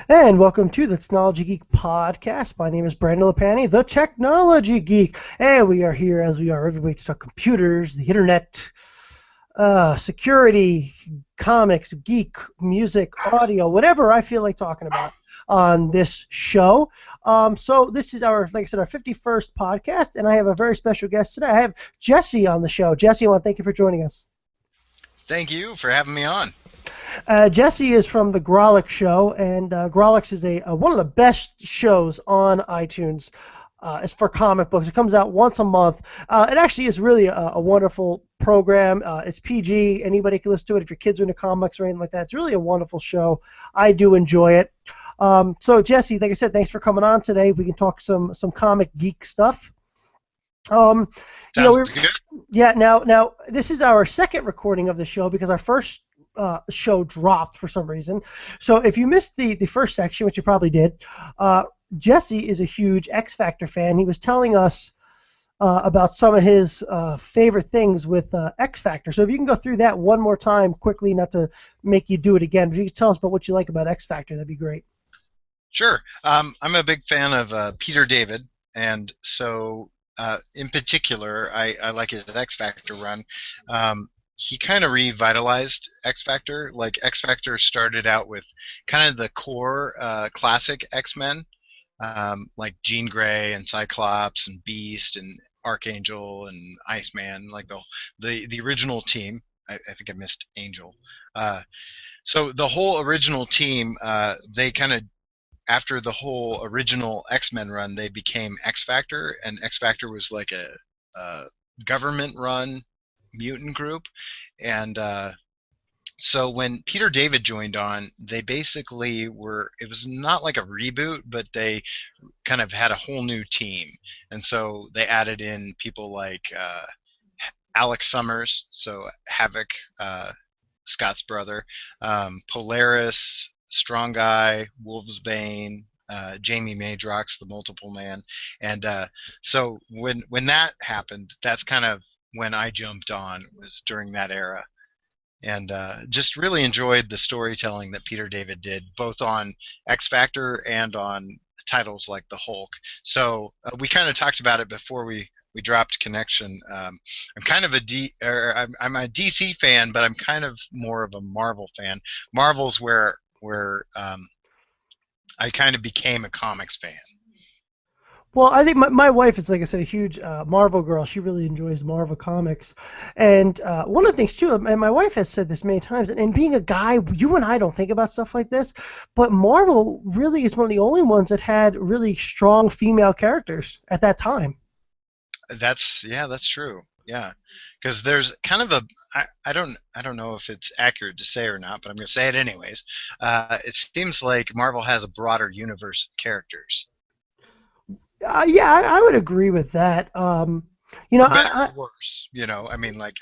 And welcome to the Technology Geek Podcast. My name is Brandon Lapani, the Technology Geek. And we are here, as we are every week, to talk computers, the internet, security, comics, geek, music, audio, whatever I feel like talking about on this show. So this is our, like I said, our 51st podcast, and I have a very special guest today. I have Jessie on the show. Jessie, I want to thank you for joining us. Thank you for having me on. Jessie is from the Grawlix show, and Grawlix is one of the best shows on iTunes. It's for comic books. It comes out once a month. It actually is really a wonderful program. It's PG. Anybody can listen to it if your kids are into comics or anything like that. It's really a wonderful show. I do enjoy it. So, Jessie, like I said, thanks for coming on today. We can talk some comic geek stuff. Sounds good. Yeah. Now, this is our second recording of the show because our first show dropped for some reason. So if you missed the first section, which you probably did, Jessie is a huge X Factor fan. He was telling us about some of his favorite things with X Factor. So if you can go through that one more time quickly, not to make you do it again, but if you could tell us about what you like about X Factor, that'd be great. Sure. I'm a big fan of Peter David, and so in particular, I like his X Factor run. He kind of revitalized X Factor. Like, X Factor started out with kind of the core classic X-Men, like Jean Grey and Cyclops and Beast and Archangel and Iceman, like the original team. I think I missed Angel. So the whole original team, they kind of, after the whole original X-Men run, they became X Factor, and X Factor was like a government-run mutant group. And so when Peter David joined on, they basically were, it was not like a reboot, but they kind of had a whole new team. And so they added in people like Alex Summers, so Havoc, Scott's brother, Polaris, Strong Guy, Wolvesbane, Jamie Madrox, the Multiple Man. And so when that happened, that's kind of when I jumped on, was during that era. And just really enjoyed the storytelling that Peter David did, both on X Factor and on titles like The Hulk. So we kind of talked about it before we dropped connection. I'm kind of I'm a DC fan, but I'm kind of more of a Marvel fan. Marvel's where I kind of became a comics fan. Well, I think my wife is, like I said, a huge Marvel girl. She really enjoys Marvel comics. And one of the things, too, and my wife has said this many times, and being a guy, you and I don't think about stuff like this, but Marvel really is one of the only ones that had really strong female characters at that time. That's true. Yeah, because there's kind of I don't know if it's accurate to say or not, but I'm going to say it anyways. It seems like Marvel has a broader universe of characters. Yeah, I would agree with that. Better or worse, I mean, like,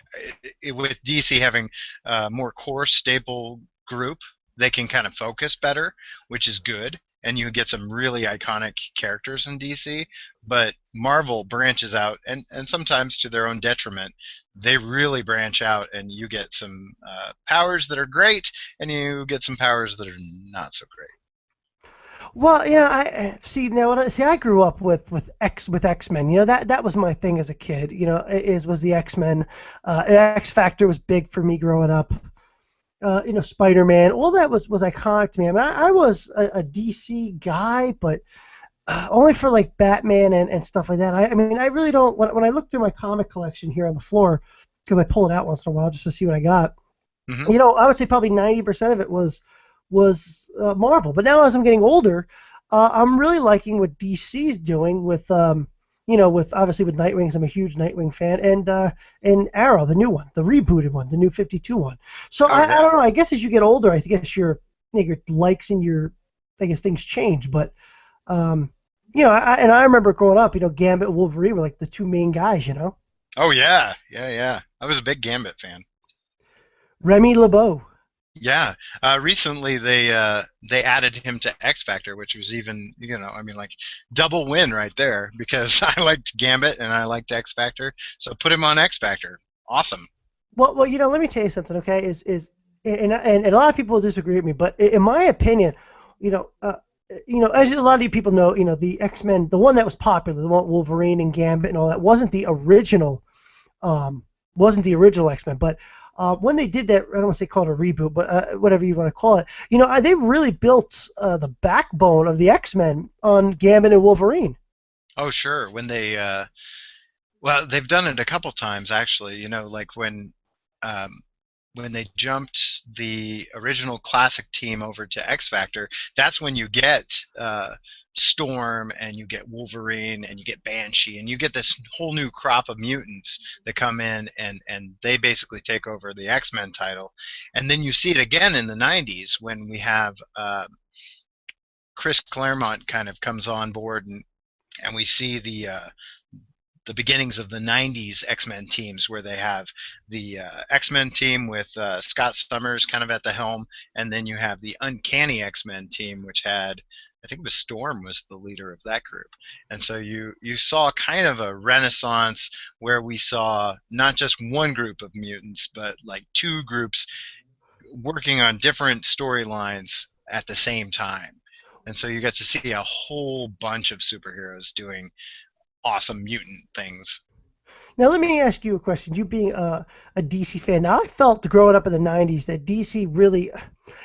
with DC having a more core staple group, they can kind of focus better, which is good, and you get some really iconic characters in DC. But Marvel branches out, and sometimes to their own detriment. They really branch out, and you get some powers that are great, and you get some powers that are not so great. Well, I see now. I grew up with X-Men. That was my thing as a kid. Was the X-Men. X Factor was big for me growing up. Spider-Man. All that was iconic to me. I mean, I was a DC guy, but only for like Batman and stuff like that. I mean, I really don't. When I look through my comic collection here on the floor, because I pull it out once in a while just to see what I got. Mm-hmm. I would say probably 90% of it was Marvel. But now as I'm getting older, I'm really liking what DC's doing with obviously with Nightwing, 'cause I'm a huge Nightwing fan, and Arrow, the new one, the rebooted one, the new 52 one. So I don't know. I guess as you get older, I guess your likes and your things change. But I remember growing up, Gambit and Wolverine were like the two main guys. Oh yeah. I was a big Gambit fan. Remy LeBeau. Yeah, recently they added him to X Factor, which was even, I mean, like, double win right there, because I liked Gambit and I liked X Factor, so put him on X Factor. Awesome. Well, let me tell you something, okay? And a lot of people disagree with me, but in my opinion, you know, as a lot of you people know, the X-Men, the one that was popular, the one with Wolverine and Gambit and all that, um, wasn't the original X-Men. But when they did that, I don't want to say call it a reboot, but whatever you want to call it, they really built the backbone of the X-Men on Gambit and Wolverine. Oh, sure. When they well, they've done it a couple times actually. Like um, when they jumped the original classic team over to X Factor, that's when you get Storm and you get Wolverine and you get Banshee and you get this whole new crop of mutants that come in and they basically take over the X-Men title. And then you see it again in the 90s when we have Chris Claremont kind of comes on board and we see the beginnings of the 90s X-Men teams where they have the X-Men team with Scott Summers kind of at the helm, and then you have the Uncanny X-Men team, which had, I think it was Storm was the leader of that group. And so you saw kind of a renaissance where we saw not just one group of mutants, but like two groups working on different storylines at the same time. And so you get to see a whole bunch of superheroes doing awesome mutant things. Now, let me ask you a question. You being a DC fan, now I felt growing up in the '90s that DC really,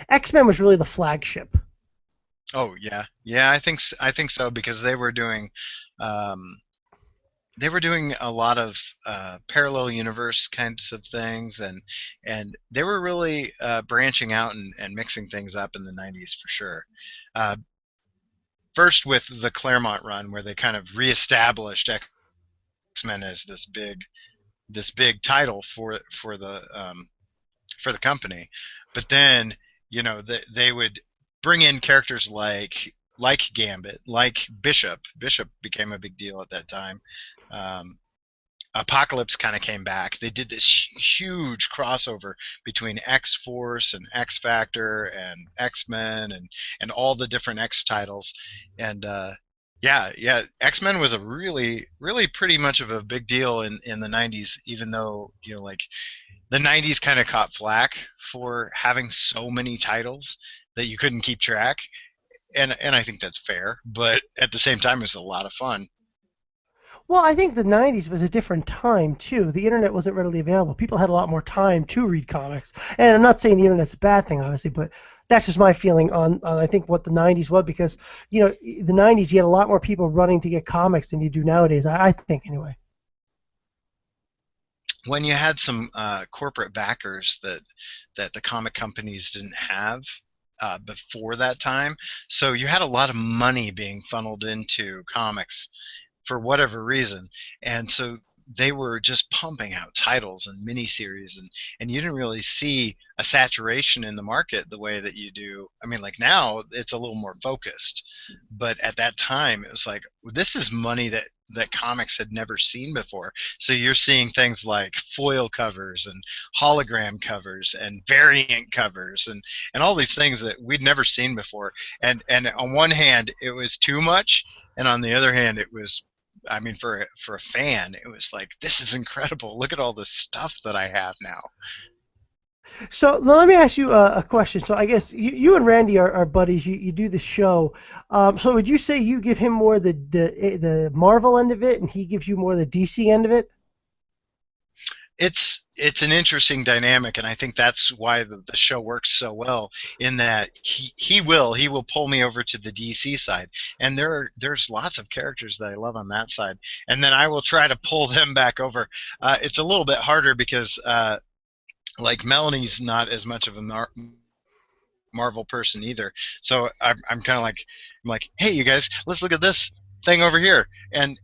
X-Men was really the flagship. Oh yeah, yeah. I think so because um, they were doing a lot of parallel universe kinds of things, and they were really branching out and mixing things up in the '90s for sure. Uh, First with the Claremont run, where they kind of reestablished X-Men as this big title for the company. But then, they would bring in characters like Gambit, like Bishop. Bishop became a big deal at that time. Um, Apocalypse kind of came back. They did this huge crossover between X Force and X Factor and X Men and all the different X titles, and yeah, yeah, X Men was a really, really pretty much of a big deal in the '90s. Even though like the '90s kind of caught flack for having so many titles that you couldn't keep track, and I think that's fair. But at the same time, it was a lot of fun. Well, I think the '90s was a different time too. The internet wasn't readily available. People had a lot more time to read comics. And I'm not saying the internet's a bad thing, obviously, but that's just my feeling on I think what the '90s was because the '90s you had a lot more people running to get comics than you do nowadays. I think anyway. When you had some corporate backers that the comic companies didn't have before that time, so you had a lot of money being funneled into comics for whatever reason, and so they were just pumping out titles and miniseries, and you didn't really see a saturation in the market the way that you do. I mean, like now it's a little more focused, but at that time it was like this is money that comics had never seen before. So you're seeing things like foil covers and hologram covers and variant covers and all these things that we'd never seen before. And on one hand, it was too much, and on the other hand, it was. I mean, for a fan, it was like this is incredible. Look at all the stuff that I have now. So now let me ask you a question. So I guess you and Randy are buddies. You do the show. So would you say you give him more the Marvel end of it, and he gives you more the DC end of it? It's an interesting dynamic, and I think that's why the show works so well. In that he will pull me over to the DC side, and there's lots of characters that I love on that side, and then I will try to pull them back over. It's a little bit harder because like Melanie's not as much of a Marvel person either. So I'm kind of like I'm like, hey, you guys, let's look at this thing over here, and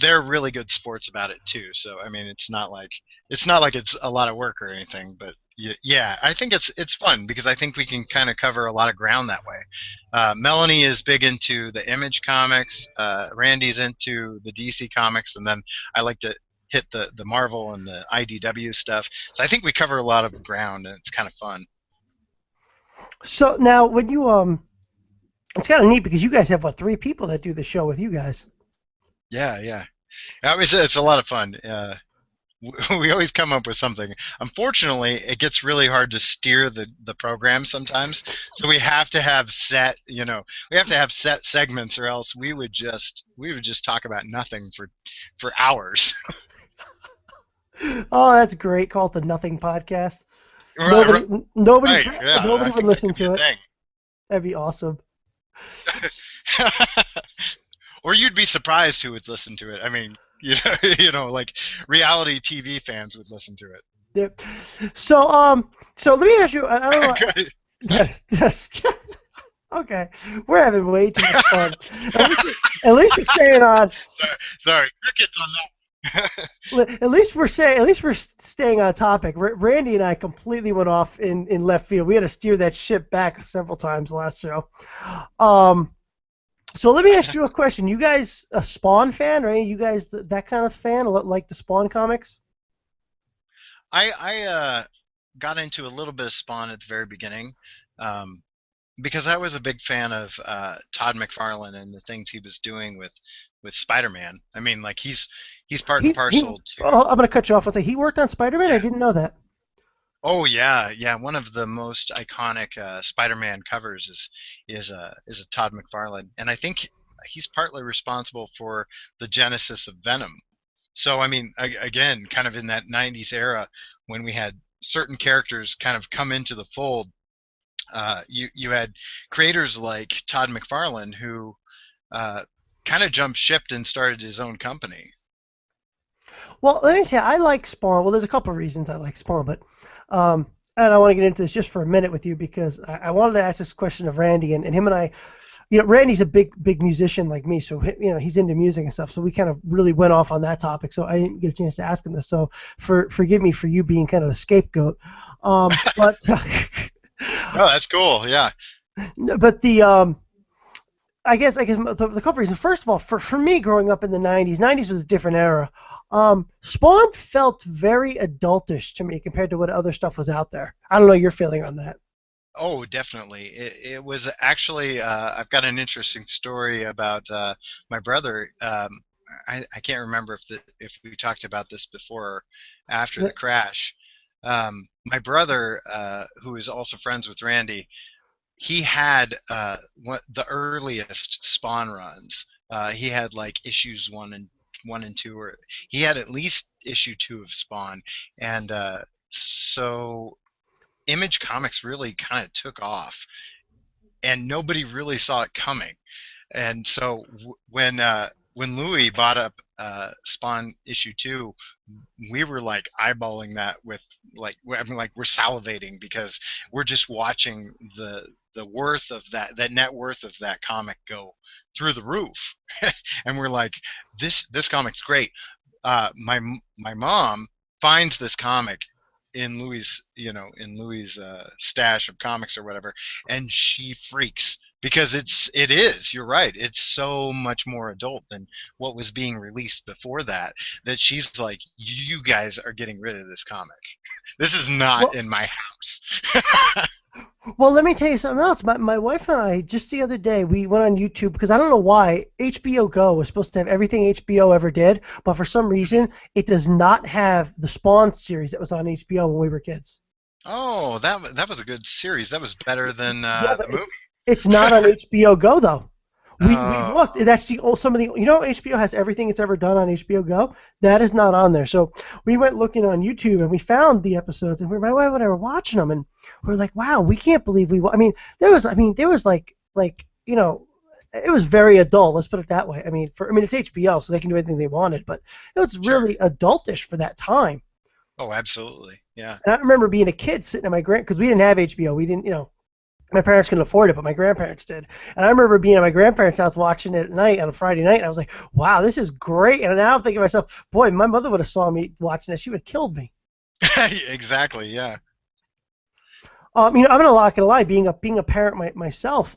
they're really good sports about it too. So I mean, it's not like it's a lot of work or anything, but yeah, I think it's fun because I think we can kind of cover a lot of ground that way. Melanie is big into the Image comics. Randy's into the DC comics, and then I like to hit the Marvel and the IDW stuff. So I think we cover a lot of ground, and it's kind of fun. So now when you it's kind of neat because you guys have what 3 people that do the show with you guys. Yeah, yeah. It's a lot of fun. we always come up with something. Unfortunately, it gets really hard to steer the program sometimes. So we have to have set, we have to have set segments, or else we would just talk about nothing for hours. Oh, that's great. Call it the Nothing Podcast. Right, Nobody, nobody, right, yeah, nobody I would think that listen could be to a it. thing. That'd be awesome. Or you'd be surprised who would listen to it. I mean, like reality TV fans would listen to Yep. So let me ask you. I don't know. it. Just okay. We're having way too much fun. At least we're staying on. Sorry, crickets on that. At least we're staying on topic. Randy and I completely went off in left field. We had to steer that ship back several times last show. Um, so let me ask you a question. You guys a Spawn fan, right? You guys that kind of fan, like the Spawn comics? I got into a little bit of Spawn at the very beginning, um, because I was a big fan of Todd McFarlane and the things he was doing with Spider-Man. I mean, like he's part and He. parcel to Oh, I'm gonna cut you off. I'll say he worked on Spider-Man. I yeah. didn't know that. Oh yeah, yeah. One of the most iconic Spider-Man covers is a Todd McFarlane, and I think he's partly responsible for the genesis of Venom. So I mean, again, kind of in that '90s era when we had certain characters kind of come into the fold, you had creators like Todd McFarlane who uh, kind of jumped ship and started his own company. Well, let me tell you, I like Spawn. Well, there's a couple of reasons I like Spawn, but and I want to get into this just for a minute with you because I wanted to ask this question of Randy and him and I. Randy's a big musician like me, so he's into music and stuff. So we kind of really went off on that topic. So I didn't get a chance to ask him this. So forgive me for you being kind of the scapegoat. But Oh, that's cool. Yeah. no, but I guess the couple reasons. First of all, for me growing up in the '90s was a different era. Spawn felt very adultish to me compared to what other stuff was out there. I don't know your feeling on that. Oh, definitely. It was actually. I've got an interesting story about my brother. I can't remember if we talked about this before or after the crash. My brother, who is also friends with Randy, he had the earliest Spawn runs. He had like issues one and two, or he had at least issue two of Spawn, and so Image Comics really kind of took off, and nobody really saw it coming. And so when Louis bought up Spawn issue two, we were like eyeballing that with I mean, like we're salivating because we're just watching the worth of that net worth of that comic go through the roof, and we're like, this comic's great. My mom finds this comic in Louis' stash of comics or whatever, and she freaks because it is, you're right, it's so much more adult than what was being released before that she's like, you guys are getting rid of this comic. This is not Well, in my house. well, let me tell you something else. My wife and I just the other day we went on YouTube because I don't know why HBO Go was supposed to have everything HBO ever did, but for some reason it does not have the Spawn series that was on HBO when we were kids. Oh, that was a good series. That was better than Yeah, the but movie. it's not on HBO Go though. We Oh, looked. That's some of the HBO has everything it's ever done on HBO Go. That is not on there. So we went looking on YouTube and we found the episodes and my wife and I were watching them and we're like, wow, we can't believe there was like it was very adult. Let's put it that way. It's HBO, so they can do anything they wanted, but it was sure. really adultish for that time. Oh, absolutely. Yeah. And I remember being a kid sitting at my because we didn't have HBO. We didn't, my parents couldn't afford it, but my grandparents did. And I remember being at my grandparents' house watching it at night on a Friday night, and I was like, wow, this is great. And now I'm thinking to myself, boy, my mother would have saw me watching this. She would have killed me. Exactly. Yeah. I'm not gonna lie, being a parent myself,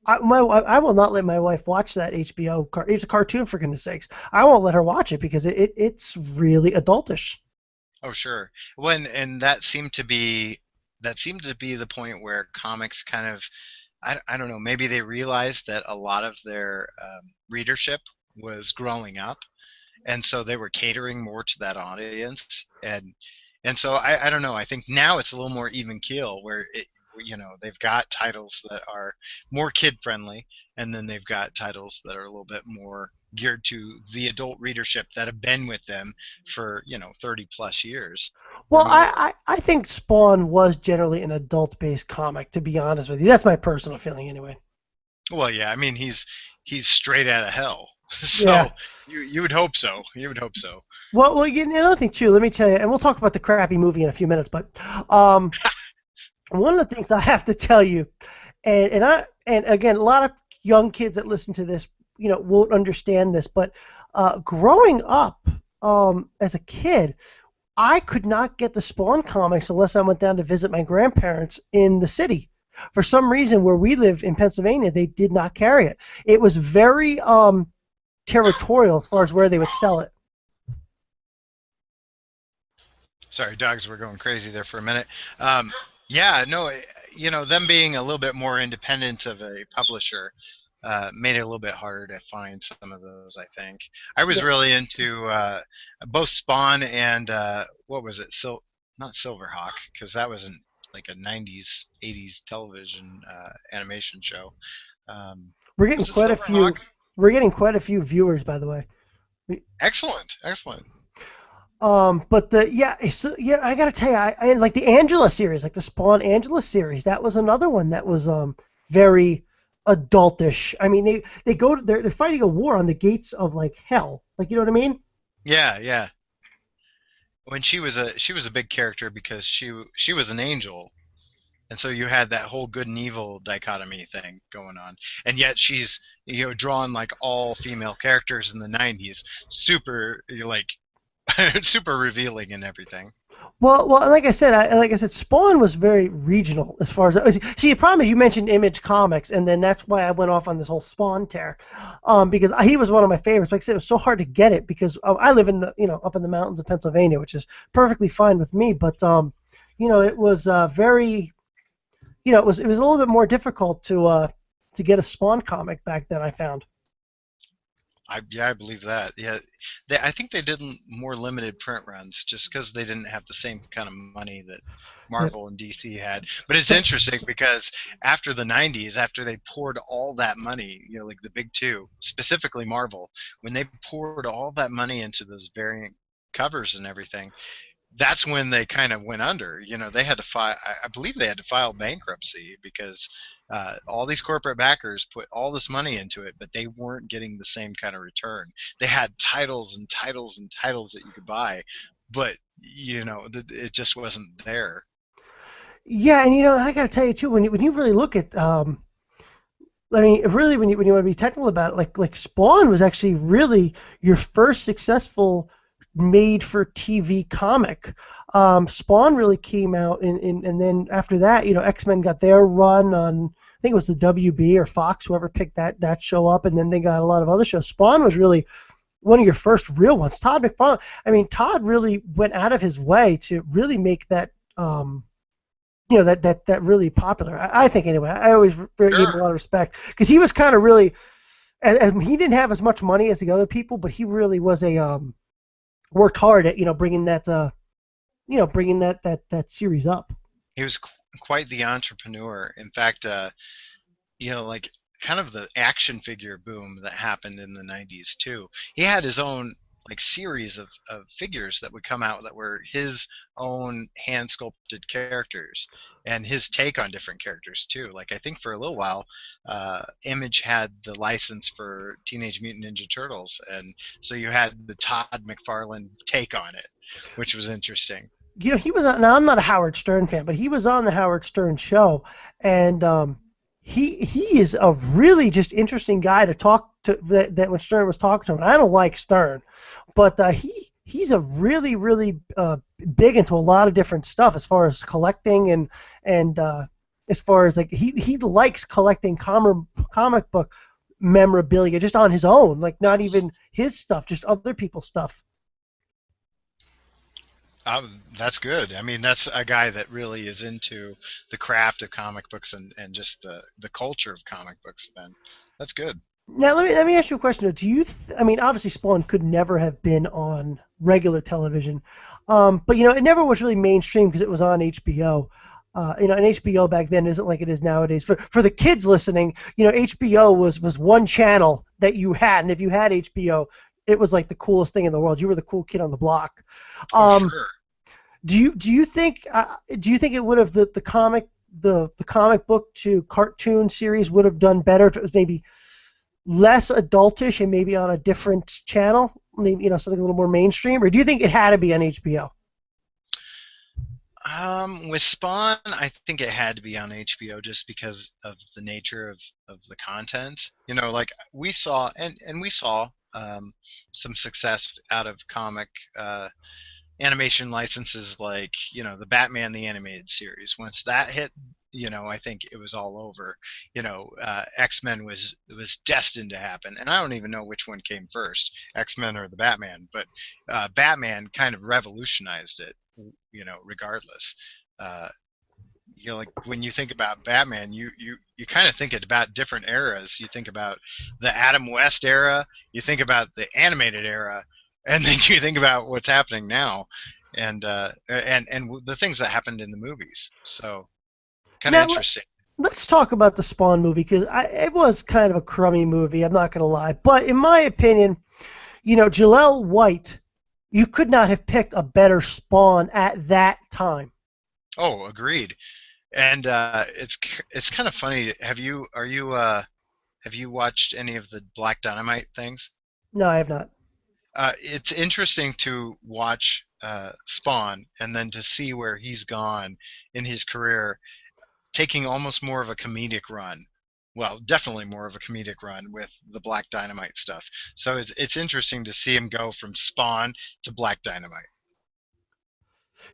I will not let my wife watch that HBO. It's a cartoon for goodness sakes. I won't let her watch it because it's really adultish. Oh, sure. When and that seemed to be the point where comics kind of, I don't know, maybe they realized that a lot of their readership was growing up, and so they were catering more to that audience, and so I don't know. I think now it's a little more even keel where they've got titles that are more kid friendly, and then they've got titles that are a little bit more geared to the adult readership that have been with them for 30 plus years. I Well, mean, I think Spawn was generally an adult-based comic, to be honest with you. That's my personal feeling, anyway. well, yeah, I mean he's straight out of hell, Yeah. so you would hope so. You would hope so. Another thing too. Let me tell you, and we'll talk about the crappy movie in a few minutes. But um, one of the things I have to tell you, and again, a lot of young kids that listen to this, won't understand this. But growing up as a kid, I could not get the Spawn comics unless I went down to visit my grandparents in the city. For some reason, where we live in Pennsylvania, they did not carry it. It was very territorial as far as where they would sell it. Sorry, dogs were going crazy there for a minute. Um, yeah, no, them being a little bit more independent of a publisher made it a little bit harder to find some of those. I think I was Yeah, really into both Spawn and what was it? Not Silverhawk, because that wasn't like a '90s, '80s television animation show. Um, we're getting was it quite a Silverhawk? few. We're getting quite a few viewers, by the way. Excellent, excellent. But yeah, yeah, I gotta tell you, I like the Angela series, like the Spawn Angela series. That was another one that was very adultish. I mean, they're fighting a war on the gates of like hell. Like, you know what I mean? Yeah, yeah. When she was a big character because she was an angel, and so you had that whole good and evil dichotomy thing going on, and yet she's drawn like all female characters in the '90s, super like super revealing and everything. Well, like I said, Spawn was very regional as far as see. The problem is you mentioned Image Comics, and then that's why I went off on this whole Spawn tear, because he was one of my favorites. Like I said, it was so hard to get it because I live in the up in the mountains of Pennsylvania, which is perfectly fine with me. But it was very it was a little bit more difficult to get a Spawn comic back then. I found. I believe that. Yeah, I think they did more limited print runs just because they didn't have the same kind of money that Yeah. Marvel and DC had. But it's So interesting because after the '90s, after they poured all that money, like the big two, specifically Marvel, when they poured all that money into those variant covers and everything, that's when they kind of went under. They had to file. I believe they had to file bankruptcy because all these corporate backers put all this money into it, but they weren't getting the same kind of return. They had titles and titles and titles that you could buy, but it just wasn't there. yeah, and I got to tell you too, when you really look at I mean, really, when you want to be technical about it, like Spawn was actually really your first successful made-for-TV comic. Spawn really came out, and then after that, X-Men got their run on. I think it was the WB or Fox, whoever picked that show up, and then they got a lot of other shows. Spawn was really one of your first real ones. Todd McFarlane. I mean, Todd really went out of his way to really make that. That really popular. I think anyway. I always gave him a Sure. lot of respect because he was kind of really, and he didn't have as much money as the other people, but he really was a worked hard at bringing that series up. He was quite the entrepreneur. In fact, like kind of the action figure boom that happened in the '90s too. He had his own like series of figures that would come out that were his own hand sculpted characters and his take on different characters too. Like I think for a little while, Image had the license for Teenage Mutant Ninja Turtles, and so you had the Todd McFarlane take on it, which was interesting. He was on. Now I'm not a Howard Stern fan, but he was on the Howard Stern show, and he is a really just interesting guy to talk to. That when Stern was talking to him, and I don't like Stern, but he's a really big into a lot of different stuff as far as collecting and as far as like he likes collecting comic book memorabilia just on his own, like not even his stuff, just other people's stuff. That's good. I mean, that's a guy that really is into the craft of comic books and just the culture of comic books. Then that's good. Now let me ask you a question. Though. I mean, obviously Spawn could never have been on regular television, but it never was really mainstream because it was on HBO. And HBO back then isn't like it is nowadays. For the kids listening, HBO was one channel that you had, and if you had HBO, it was like the coolest thing in the world. You were the cool kid on the block. Oh, Um, sure. do you think it would have the comic book to cartoon series would have done better if it was maybe less adultish and maybe on a different channel, maybe something a little more mainstream, or do you think it had to be on HBO? With Spawn, I think it had to be on HBO just because of the nature of the content. Like we saw some success out of comic animation licenses like the Batman the Animated Series. Once that hit, I think it was all over. X-Men was destined to happen, and I don't even know which one came first, X-Men or the Batman. But Batman kind of revolutionized it. Regardless. Uh, like when you think about Batman, you kind of think about different eras. You think about the Adam West era, you think about the animated era, and then you think about what's happening now, and the things that happened in the movies. So kind of Now interesting. let's talk about the Spawn movie because it was kind of a crummy movie. I'm not going to lie, but in my opinion, Jaleel White, you could not have picked a better Spawn at that time. Oh, agreed. And it's kind of funny. Have you watched any of the Black Dynamite things? No, I have not. It's interesting to watch Spawn and then to see where he's gone in his career, taking almost more of a comedic run. Well, definitely more of a comedic run with the Black Dynamite stuff. So it's interesting to see him go from Spawn to Black Dynamite.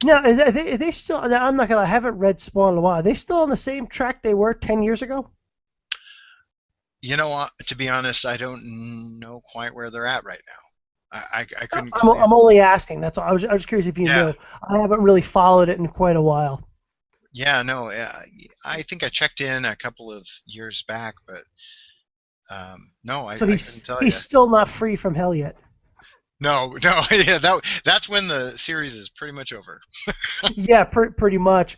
Now, are they still? I'm not gonna. I haven't read Spawn in a while. Are they still on the same track they were 10 years ago? You know what? To be honest, I don't know quite where they're at right now. I couldn't I'm, give the I'm only asking. That's all. I was curious if you yeah. knew. I haven't really followed it in quite a while. Yeah, no, I think I checked in a couple of years back, but no, So I couldn't tell he's you. still not free from hell yet. No, no, yeah, that's when the series is pretty much over. Yeah, pretty much.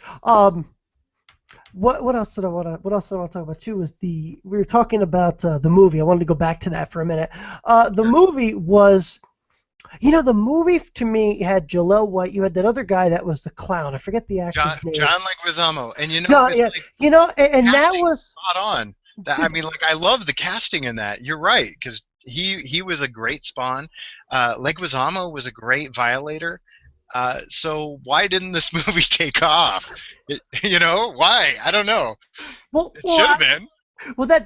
What else did I want to talk about too? Was we were talking about the movie. I wanted to go back to that for a minute. The Sure. movie was, the movie to me had Jaleel White. You had that other guy that was the clown. I forget the actor's name. John Leguizamo, and No, it's yeah, like and that casting was. spot on. I mean, like I love the casting in that. You're right, because he was a great Spawn. Leguizamo was a great Violator. So why didn't this movie take off? Why? I don't know. Well, It well, should have been.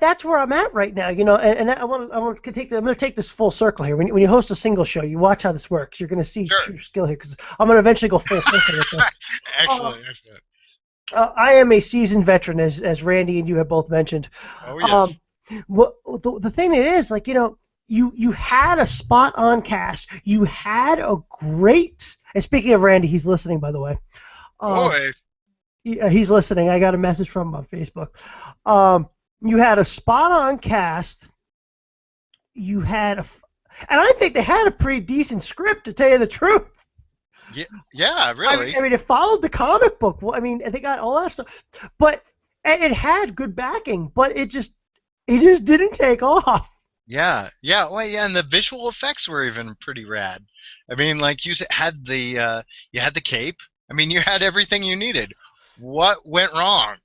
that's where I'm at right now, and I want to take I'm going to take this full circle here. When you host a single show, you watch how this works. You're going to see Sure. true skill here because I'm going to eventually go full circle with this. Uh, Excellent, excellent. I am a seasoned veteran, as Randy and you have both mentioned. Oh Um, yes. what the thing it is, like you had a spot on cast. You had a great. And speaking of Randy, he's listening, by the way. Um, Boy. he's listening. I got a message from him on Facebook. Um, you had a spot on cast. You had and I think they had a pretty decent script, to tell you the truth. Yeah, yeah, really. I mean, it followed the comic book. Well, I mean, they got all that stuff, but and it had good backing, but it just didn't take off. Yeah, yeah. Well, yeah, and the visual effects were even pretty rad. I mean, like you had the cape. I mean, you had everything you needed. What went wrong?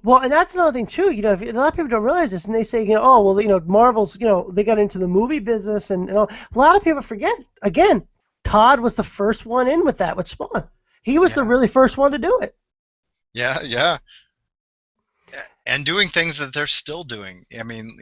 Well, and that's another thing too. A lot of people don't realize this, and they say, oh, well, Marvel's, they got into the movie business, and all. A lot of people forget. Again, Todd was the first one in with that with Spawn. He was the Yeah, really first one to do it. yeah, yeah. And doing things that they're still doing. I mean,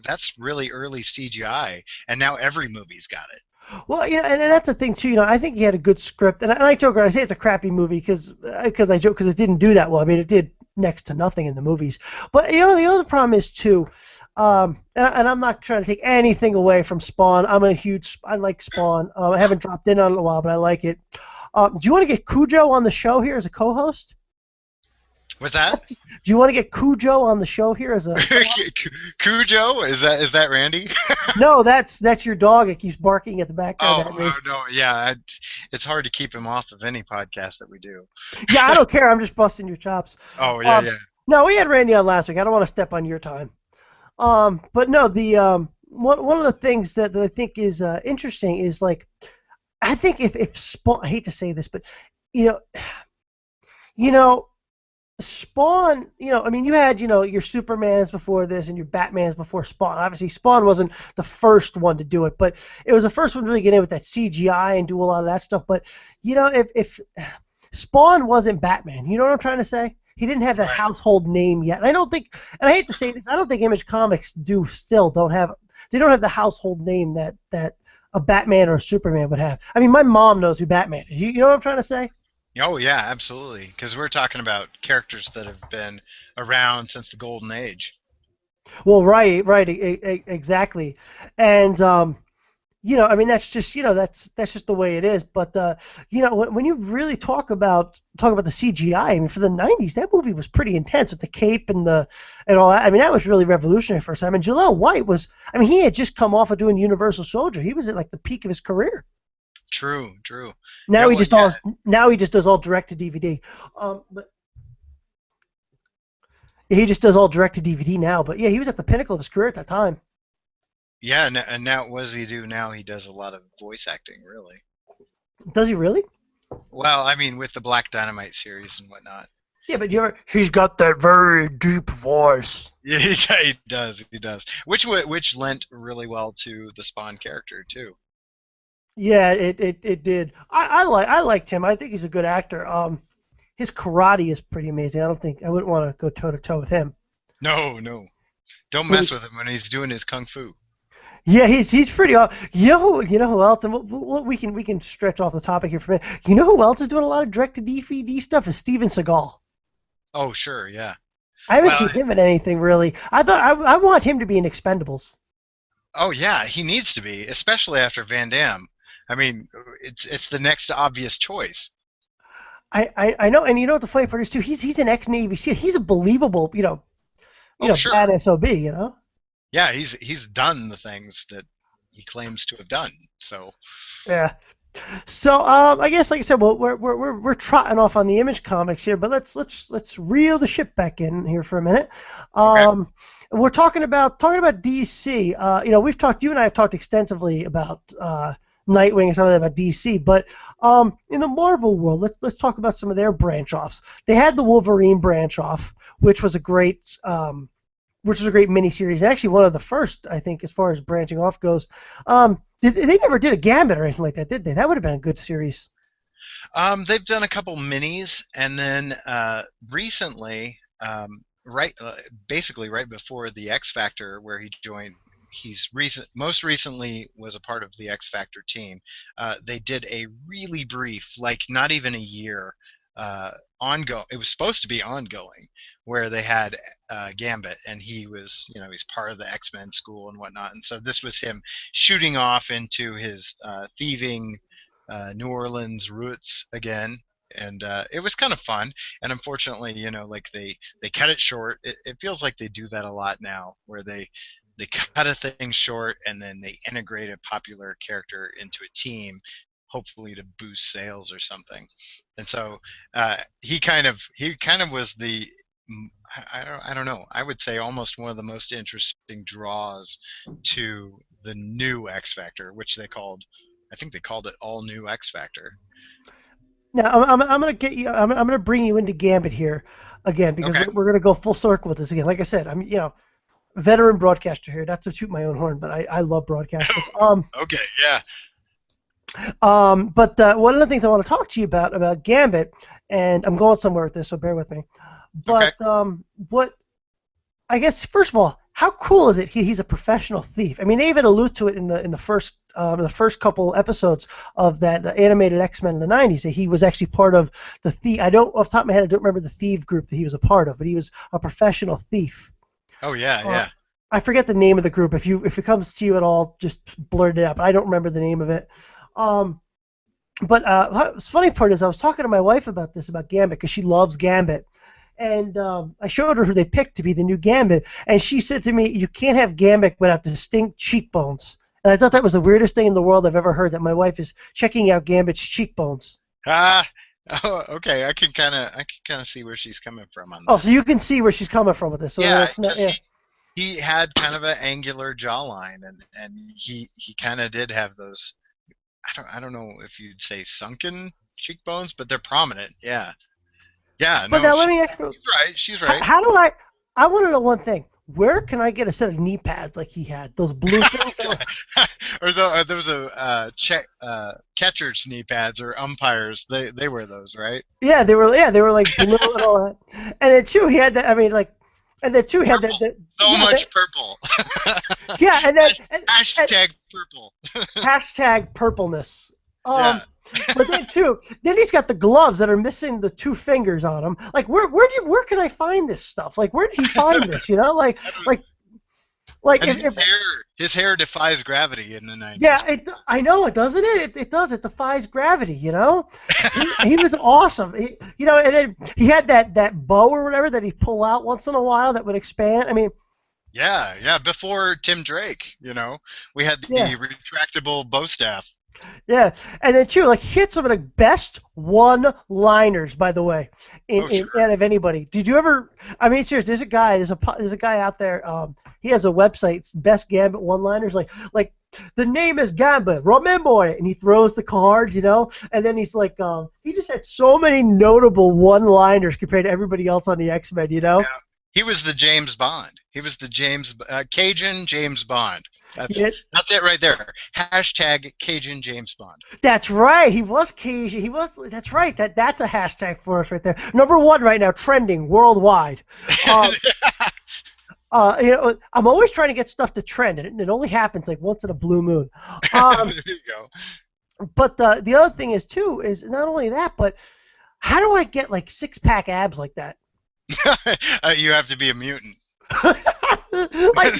that's really early CGI, and now every movie's got it. Well, and that's the thing too. I think he had a good script, and I joke around. I say it's a crappy movie because I joke because it didn't do that well. I mean, it did next to nothing in the movies. But the other problem is too, and I'm not trying to take anything away from Spawn. I like Spawn. I haven't dropped in on it in a while, but I like it. Do you want to get Cujo on the show here as a co-host? What's that? Do you want to get Cujo on the show here as a Cujo? Is that Randy? No, that's your dog. It keeps barking at the background Oh, at me. no, yeah. It's hard to keep him off of any podcast that we do. Yeah, I don't care. I'm just busting your chops. Oh, yeah, Um, yeah. no, we had Randy on last week. I don't want to step on your time. But no, the one of the things that I think is interesting is like I think if Spawn, I hate to say this, but you know, you know, Spawn, I mean, you had, your Supermans before this and your Batmans before Spawn. Obviously, Spawn wasn't the first one to do it, but it was the first one to really get in with that CGI and do a lot of that stuff. But, if Spawn wasn't Batman, you know what I'm trying to say? He didn't have that Right. household name yet. And I don't think, and I hate to say this, I don't think Image Comics they don't have the household name that a Batman or a Superman would have. I mean, my mom knows who Batman is. You know what I'm trying to say? Oh, yeah, absolutely. Because we're talking about characters that have been around since the Golden Age. Well, right, exactly, and I mean that's just that's just the way it is. But when you really talk about the CGI, I mean for the '90s, that movie was pretty intense with the cape and all that. I mean that was really revolutionary for a time. And Jaleel White I mean he had just come off of doing Universal Soldier. He was at like the peak of his career. True, true. Yeah, Now he well, just yeah, now he just does all direct to DVD. But he just does all direct to DVD now. But yeah, he was at the pinnacle of his career at that time. yeah. And now, what does he do now? He does a lot of voice acting, really. Does he really? Well, I mean, with the Black Dynamite series and whatnot. Yeah, but he's got that very deep voice. Yeah, he does. He does. Which lent really well to the Spawn character too. Yeah, it did. I liked him. I think he's a good actor. His karate is pretty amazing. I wouldn't want to go toe to toe with him. No, no. Don't When mess with him when he's doing his kung fu. Yeah, he's pretty. You know who else? And we can stretch off the topic here for a minute. You know who else is doing a lot of direct to DVD stuff? Is Steven Seagal. Oh, sure, yeah. I haven't Well, seen him in anything really. I want him to be in Expendables. oh yeah, he needs to be, especially after Van Damme. I mean, it's the next obvious choice. I know, and you know what the funny part is too. He's an ex-Navy SEAL. He's a believable, Oh, sure. bad SOB. You know. Yeah, he's done the things that he claims to have done. So, Yeah. So I guess like I said, well, we're trotting off on the Image Comics here, but let's reel the ship back in here for a minute. okay. We're talking about DC. You and I have talked extensively about Nightwing and some of that about DC, but in the Marvel world, let's talk about some of their branch offs. They had the Wolverine branch off, which was a great miniseries, actually one of the first, I think, as far as branching off goes. They never did a Gambit or anything like that, did they? That would have been a good series. They've done a couple minis, and then recently, basically right before the X Factor, where he joined, most recently was a part of the X Factor team. They did a really brief, like not even a year, ongoing. It was supposed to be ongoing, where they had Gambit, and he's part of the X-Men school and whatnot. And so this was him shooting off into his thieving New Orleans roots again. And it was kind of fun. And unfortunately, like they cut it short. It feels like they do that a lot now, where they cut a thing short and then they integrate a popular character into a team, hopefully to boost sales or something. And so he kind of was the I don't know. I would say almost one of the most interesting draws to the new X Factor, which I think they called it All New X Factor. Now I'm gonna get you. I'm gonna bring you into Gambit here again because Okay. we're gonna go full circle with this again. Like I said, I'm veteran broadcaster here. Not to toot my own horn, but I love broadcasting. Okay. Yeah. But one of the things I want to talk to you about Gambit, and I'm going somewhere with this, so bear with me. Okay. But what I guess first of all, how cool is it? He's a professional thief. I mean, they even allude to it in the first couple episodes of that animated X-Men in the '90s. That he was actually part of the thief. I don't off the top of my head, I don't remember the thief group that he was a part of, but he was a professional thief. Oh yeah. Uh, Yeah. I forget the name of the group. If it comes to you at all, just blurt it out. But I don't remember the name of it. Um, but the funny part is, I was talking to my wife about Gambit because she loves Gambit, and I showed her who they picked to be the new Gambit, and she said to me, "You can't have Gambit without distinct cheekbones." And I thought that was the weirdest thing in the world I've ever heard. That my wife is checking out Gambit's cheekbones. Ah, oh, okay. I can kind of see where she's coming from on Oh, that. so you can see where she's coming from with this. So Yeah, that's not, because yeah. he had kind of an angular jawline, and he kind of did have those. I don't know if you'd say sunken cheekbones, but they're prominent. Yeah, yeah. But No, now let me ask you, she's right. She's right. how do I want to know one thing. Where can I get a set of knee pads like he had? Those blue things? Or there was a catcher's knee pads or umpires. They wear those, right? Yeah, they were like blue and all that. And then too, he had that. I mean, like, and then too, he had Purple. that. So Yeah, much purple. yeah, and then Hashtag purple. hashtag purpleness. Yeah. But then too, then he's got the gloves that are missing the two fingers on them. Like, where can I find this stuff? Like, where did he find this? You know, like And if his hair defies gravity in the 90s. yeah, I know it, doesn't it? It does. It defies gravity. You know, he was awesome. You know, and then he had that bow or whatever that he'd pull out once in a while that would expand. I mean, Yeah. Before Tim Drake, we had the yeah. retractable bow staff. Yeah, and then too, like he had some of the best one-liners, by the way, out of anybody. Did you ever? I mean, seriously, there's a guy out there. He has a website, it's Best Gambit one-liners. Like the name is Gambit, remember it, and he throws the cards, and then he's like, he just had so many notable one-liners compared to everybody else on the X-Men, Yeah. He was the James Bond. He was the Cajun James Bond. That's it right there. Hashtag Cajun James Bond. That's right. He was Cajun. That's right. That's a hashtag for us right there. Number one right now, trending worldwide. I'm always trying to get stuff to trend, and it only happens like once in a blue moon. There you go. But the other thing is too is not only that, but how do I get like six-pack abs like that? You have to be a mutant. Like,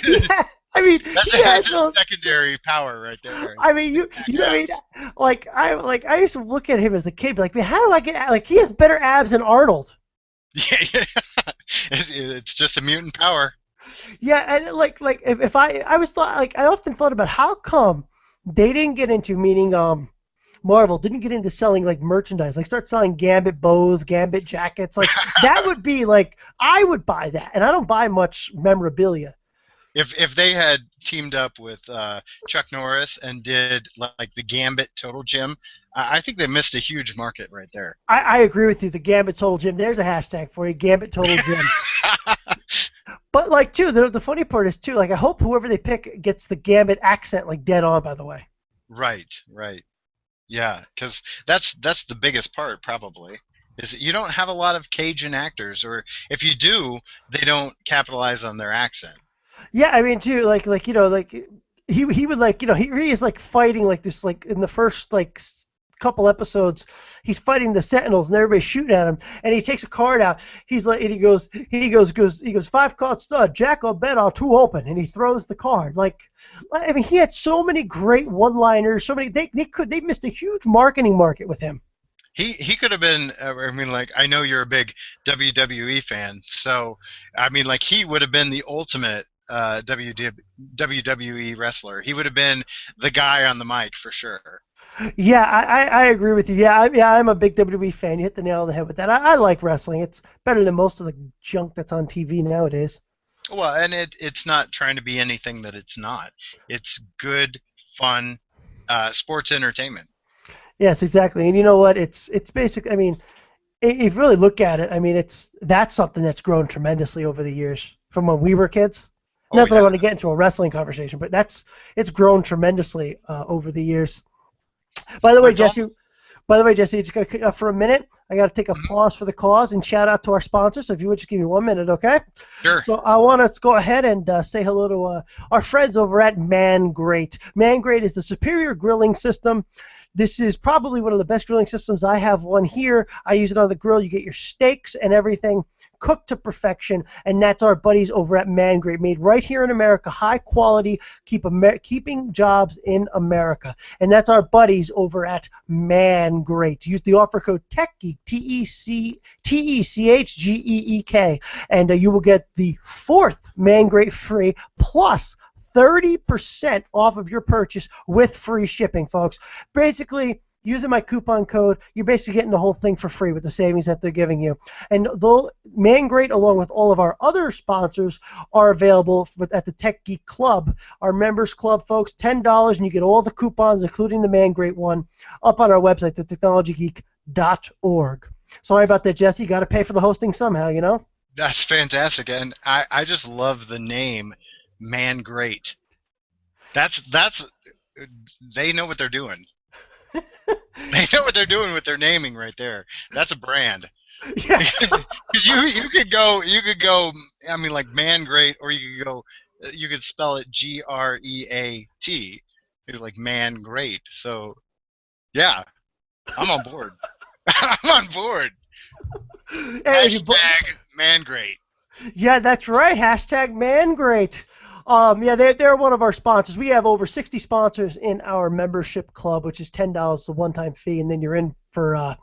yeah, I mean, that's a secondary power right there. I mean, I used to look at him as a kid, be like, man, how do I get like he has better abs than Arnold? Yeah. It's just a mutant power. Yeah, and if I often thought about how come they didn't get into, meaning Marvel didn't get into selling like merchandise, like start selling Gambit bows, Gambit jackets, like that would be like I would buy that, and I don't buy much memorabilia. If they had teamed up with Chuck Norris and did like the Gambit Total Gym, I think they missed a huge market right there. I agree with you. The Gambit Total Gym. There's a hashtag for you, Gambit Total Gym. But like too, the funny part is too, like I hope whoever they pick gets the Gambit accent like dead on. By the way. Right. Yeah, because that's the biggest part probably. Is that you don't have a lot of Cajun actors, or if you do, they don't capitalize on their accent. Yeah, I mean too, like he would like he is like fighting like this like in the first like couple episodes he's fighting the Sentinels and everybody's shooting at him and he takes a card out. He's like and he goes 5-card stud, jack or bet on 2 open, and he throws the card. Like I mean he had so many great one-liners, so many they missed a huge marketing market with him. He could have been. I mean, like I know you're a big WWE fan, so I mean, like he would have been the ultimate WWE wrestler. He would have been the guy on the mic for sure. Yeah, I agree with you. Yeah, I'm a big WWE fan. You hit the nail on the head with that. I like wrestling. It's better than most of the junk that's on TV nowadays. Well, and it's not trying to be anything that it's not. It's good, fun, sports entertainment. Yes, exactly. And you know what? It's basic. I mean, if you really look at it, I mean, that's something that's grown tremendously over the years from when we were kids. Not that I want to get into a wrestling conversation, but it's grown tremendously over the years. By the way, Jesse, just going to cut you off for a minute. I got to take a pause for the cause and shout out to our sponsor. So if you would just give me 1 minute, okay? Sure. So I want to go ahead and say hello to our friends over at ManGrate. ManGrate is the superior grilling system. This is probably one of the best grilling systems. I have one here. I use it on the grill. You get your steaks and everything cooked to perfection, and that's our buddies over at Man Great, made right here in America, high quality, keeping jobs in America. And that's our buddies over at Man Great. Use the offer code TechGeek, TECHGEEK, and you will get the 4th Man Great free plus 30% off of your purchase with free shipping, folks. Basically, using my coupon code, you're basically getting the whole thing for free with the savings that they're giving you. And though Man Great, along with all of our other sponsors, are available at the Tech Geek Club, our members club, folks, $10, and you get all the coupons, including the Man Great one, up on our website, thetechnologygeek.org. Sorry about that, Jesse. Got to pay for the hosting somehow, you know? That's fantastic, and I just love the name Man Great. That's they know what they're doing. They know what they're doing with their naming right there. That's a brand. Yeah. you could go. I mean, like Man Great, or you could spell it GREAT. It's like Man Great. So, yeah, I'm on board. I'm on board. Hashtag Man Great. Yeah, that's right. Hashtag Man Great. Yeah, they're one of our sponsors. We have over 60 sponsors in our membership club, which is $10, the one-time fee, and then you're in for,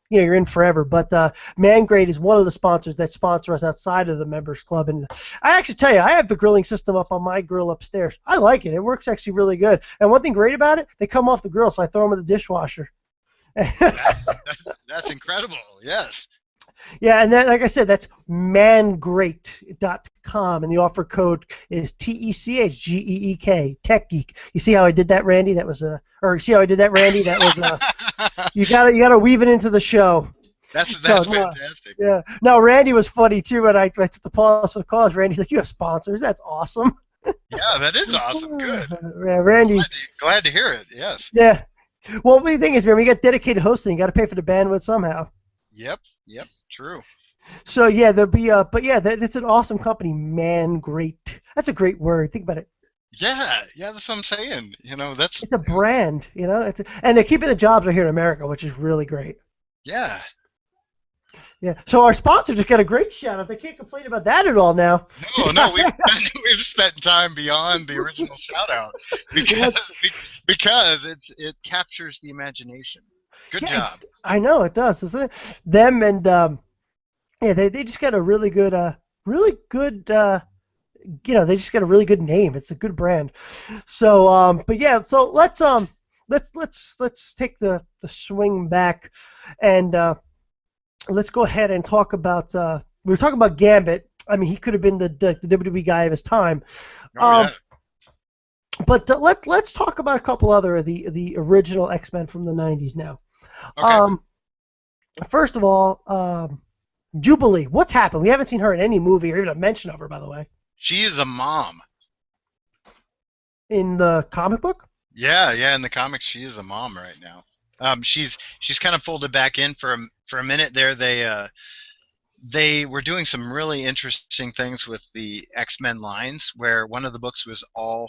you're in forever. But Man Great is one of the sponsors that sponsor us outside of the members club. And I actually tell you, I have the grilling system up on my grill upstairs. I like it. It works actually really good. And one thing great about it, they come off the grill, so I throw them in the dishwasher. That's incredible. Yes. Yeah, and then, like I said, that's mangreat.com, and the offer code is TECHGEEK, Tech Geek. You see how I did that, Randy? That was see how I did that, Randy? That was you gotta weave it into the show. That's fantastic. Yeah. No, Randy was funny too when I took the pause for the cause. Randy's like, "You have sponsors? That's awesome." Yeah, that is awesome. Good. Yeah, Randy. Glad to hear it. Yes. Yeah. Well, the thing is, man, when you get dedicated hosting, you got to pay for the bandwidth somehow. Yep. True. So yeah, there'll be but yeah, that's an awesome company, Man Great. That's a great word. Think about it. Yeah, that's what I'm saying. It's a brand. And they're keeping the jobs right here in America, which is really great. Yeah. Yeah. So our sponsor just got a great shout out. They can't complain about that at all now. No, we've spent time beyond the original shout out because it captures the imagination. Good job. I know it does, doesn't it? Them and they just got a really good they just got a really good name. It's a good brand. So but yeah, so let's take the swing back and let's go ahead and talk about we were talking about Gambit. I mean, he could have been the WWE guy of his time. Yeah. But let's talk about a couple other of the original X-Men from the 90s now. Okay. First of all, Jubilee, what's happened? We haven't seen her in any movie or even a mention of her, by the way. She is a mom. In the comic book? Yeah, in the comics she is a mom right now. She's kind of folded back in for a minute there. They were doing some really interesting things with the X-Men lines, where one of the books was an all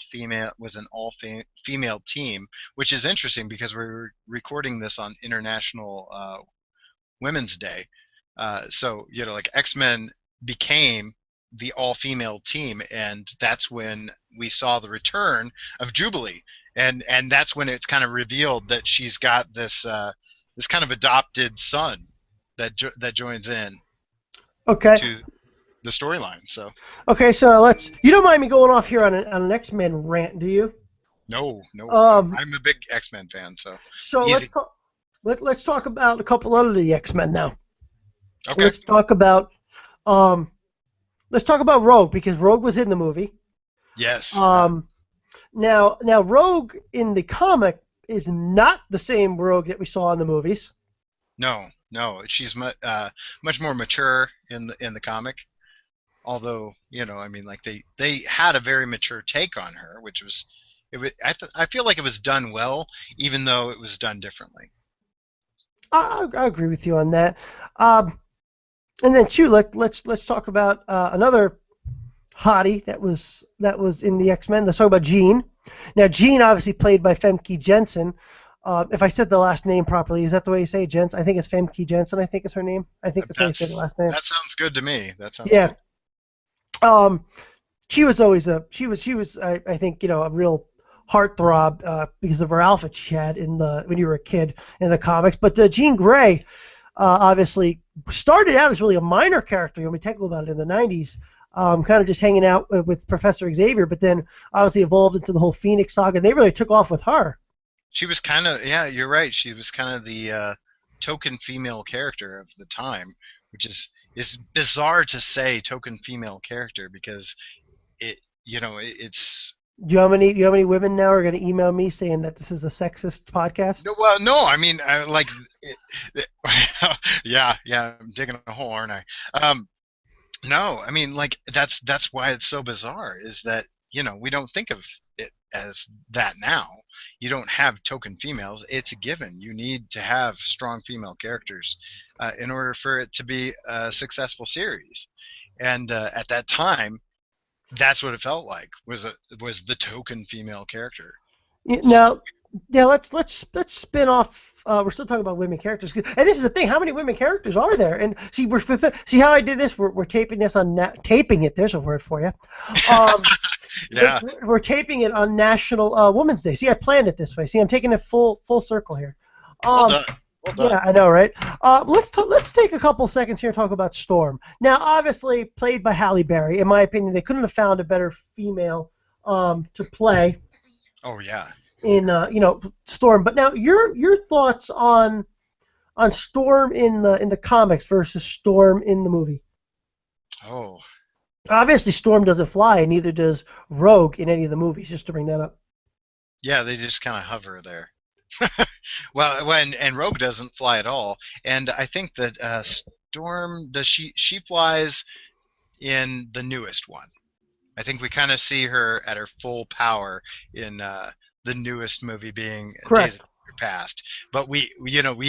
female team, which is interesting because we're recording this on International Women's Day. So like X-Men became the all-female team, and that's when we saw the return of Jubilee, and that's when it's kind of revealed that she's got this kind of adopted son that joins in. Okay. To the storyline. So. Okay, so you don't mind me going off here on an X-Men rant, do you? No. I'm a big X-Men fan, so. So let's talk about a couple other of the X-Men now. Okay. Let's talk about Rogue, because Rogue was in the movie. Yes. Now Rogue in the comic is not the same Rogue that we saw in the movies. No, she's much more mature in the comic. Although, I mean, like they had a very mature take on her, which was, I feel like it was done well, even though it was done differently. I agree with you on that. And then let's talk about another hottie that was in the X-Men. Let's talk about Jean. Now Jean, obviously played by Femke Jensen. If I said the last name properly, is that the way you say Jensen? I think it's Femke Jensen. I think is her name. I think that's how you say the last name. That sounds good to me. That sounds Yeah. good. Um, she was always she was I think a real heartthrob because of her outfit she had in the when you were a kid in the comics. But Jean Grey obviously started out as really a minor character when we take a look about it in the 90s. Kind of just hanging out with Professor Xavier, but then obviously evolved into the whole Phoenix saga. They really took off with her. She was kind of, yeah, you're right. She was kind of the token female character of the time, which is bizarre to say token female character because it's Do you know how many women now are going to email me saying that this is a sexist podcast? no, well, no, I mean, like, it, yeah, yeah, I'm digging a hole, aren't I? No, I mean, like, that's why it's so bizarre is that we don't think of it as that now. You don't have token females. It's a given. You need to have strong female characters in order for it to be a successful series. And at that time, that's what it felt like was the token female character. Now, yeah, let's spin off. We're still talking about women characters, and this is the thing. How many women characters are there? And see, see how I did this. We're taping this on taping it. There's a word for you. Um, Yeah. we're taping it on National Women's Day. See, I planned it this way. See, I'm taking it full circle here. Well Um, done. Well done. yeah, I know, right? Let's take a couple seconds here and talk about Storm. Now, obviously, played by Halle Berry. In my opinion, they couldn't have found a better female to play Oh yeah. in Storm. But now your thoughts on Storm in the comics versus Storm in the movie. Oh. Obviously, Storm doesn't fly, and neither does Rogue in any of the movies. Just to bring that up. Yeah, they just kind of hover there. Well, and Rogue doesn't fly at all, and I think that Storm does she flies in the newest one. I think we kind of see her at her full power in the newest movie being Days of Correct. Future Past. But we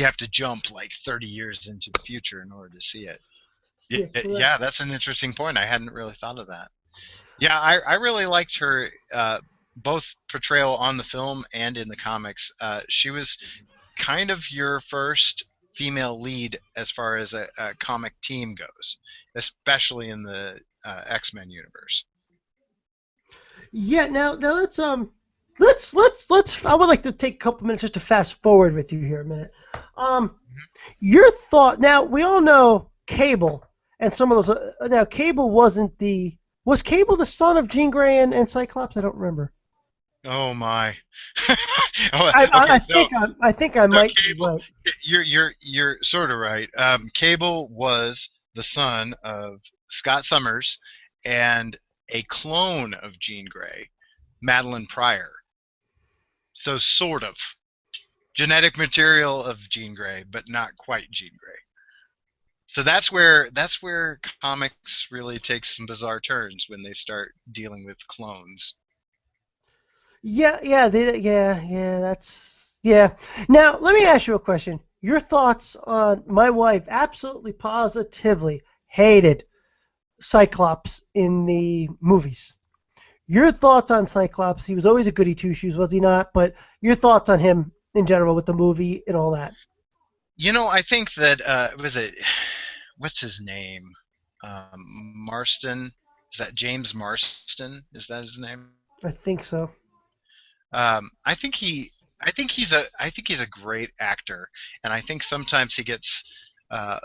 have to jump like 30 years into the future in order to see it. Yeah, correct. Yeah, that's an interesting point. I hadn't really thought of that. Yeah, I really liked her both portrayal on the film and in the comics. She was kind of your first female lead as far as a comic team goes, especially in the X-Men universe. Yeah. Now let's. I would like to take a couple minutes just to fast forward with you here a minute. Um, your thought. Now we all know Cable and some of those. Now Cable wasn't the. Was Cable the son of Jean Grey and Cyclops? I don't remember. Oh my. Oh, I okay, so think I so might be Cable, right. you're sort of right. Cable was the son of Scott Summers and a clone of Jean Grey, Madeline Pryor. So sort of genetic material of Jean Grey, but not quite Jean Grey. So that's where comics really takes some bizarre turns when they start dealing with clones. Yeah. That's yeah. Now let me ask you a question. Your thoughts on my wife absolutely positively hated Cyclops in the movies. Your thoughts on Cyclops? He was always a goody two shoes, was he not? But your thoughts on him in general with the movie and all that. I think that was it. What's his name? Marston. Is that James Marston? Is that his name? I think so. I think I think he's a great actor, and I think sometimes uh,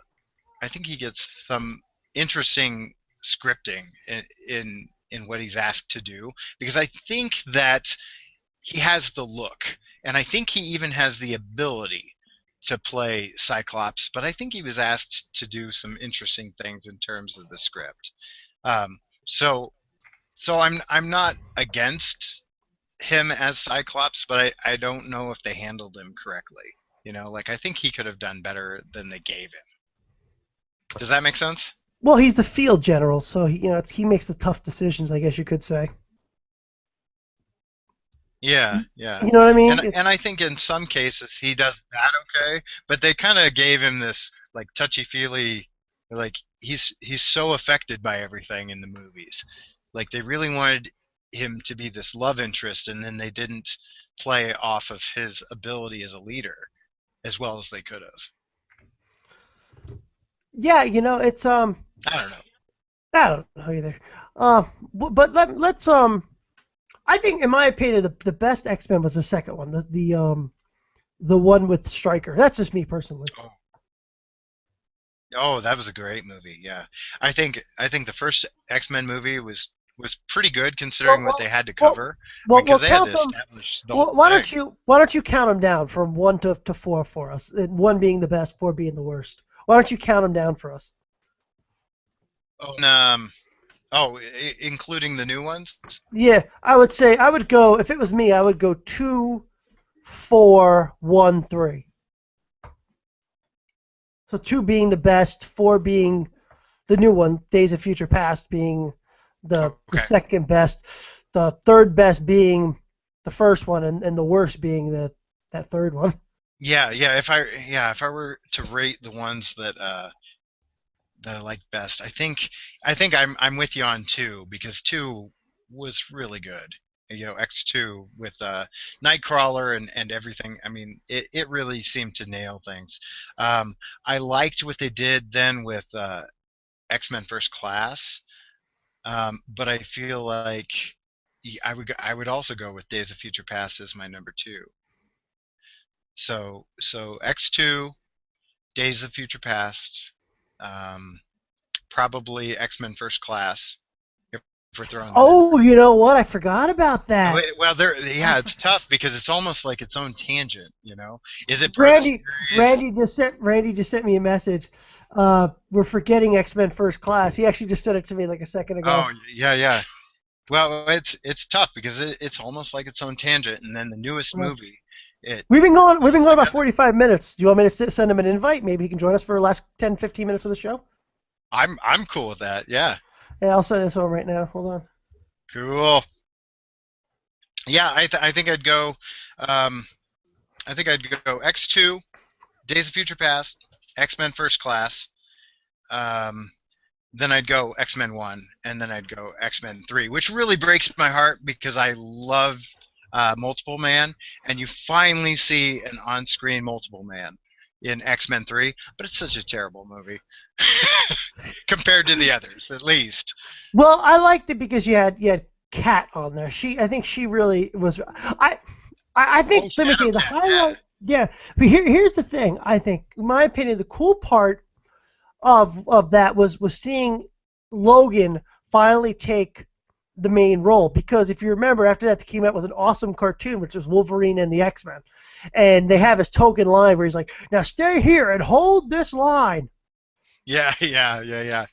I think he gets some interesting scripting in what he's asked to do because I think that he has the look, and I think he even has the ability to play Cyclops, but I think he was asked to do some interesting things in terms of the script. Um, so I'm not against him as Cyclops, but I don't know if they handled him correctly. Like I think he could have done better than they gave him. Does that make sense? Well, he's the field general, so he makes the tough decisions, I guess you could say. Yeah, yeah. You know what I mean? And I think in some cases he does that okay, but they kind of gave him this like touchy-feely like he's so affected by everything in the movies. Like they really wanted him to be this love interest, and then they didn't play off of his ability as a leader as well as they could have. Yeah, it's I don't know. I don't know either. But let's I think in my opinion the best X-Men was the second one, the one with Stryker. That's just me personally. Oh, oh, that was a great movie. Yeah, I think the first X-Men movie was pretty good Well, considering what well, they had to well, cover well because they had count to them. establish the Well, whole thing. why don't you count them down from one to four for us? And one being the best, four being the worst. Why don't you count them down for us? Oh, and, including the new ones. Yeah, I would say I would go if it was me. I would go two, four, one, three. So two being the best, four being the new one, Days of Future Past being the Okay. second best, the third best being the first one, and the worst being that third one. Yeah, if I were to rate the ones that I liked best, I think I'm with you on two because two was really good. X2 with Nightcrawler and everything. I mean, it really seemed to nail things. I liked what they did then with X-Men First Class, but I feel like I would also go with Days of Future Past as my number two. So X2, Days of Future Past, um, probably X-Men First Class if we're throwing that in Oh, there. you know what? I forgot about Oh, that. well, there, I yeah, for, it's tough because it's almost like its own tangent. Is it part of the Randy series? Randy just sent me a message. We're forgetting X Men First Class. He actually just sent it to me like a second ago. Oh, yeah, yeah. Well, it's tough because it's almost like its own tangent, and then the newest Uh, movie, it we've been comes going about together. 45 minutes. Do you want me to send him an invite? Maybe he can join us for the last 10, 15 minutes of the show. I'm cool with that. Yeah, Yeah, I'll send this over right now. Hold on. cool. Yeah, I think I'd go. Um, I think I'd go X2, Days of Future Past, X-Men First Class. Um, then I'd go X-Men 1, and then I'd go X-Men 3, which really breaks my heart because I love Multiple Man, and you finally see an on-screen Multiple Man in X-Men 3, but it's such a terrible movie compared to the others, at least. Well, I liked it because you had Kat on there. I think she really was. I Oh, think let me tell you the Shadowcat, yeah. highlight. Yeah, but here's the thing. I think, in my opinion, the cool part of that was seeing Logan finally take the main role, because if you remember, after that they came out with an awesome cartoon which was Wolverine and the X-Men, and they have his token line where he's like, now stay here and hold this line. Yeah, yeah, yeah, yeah.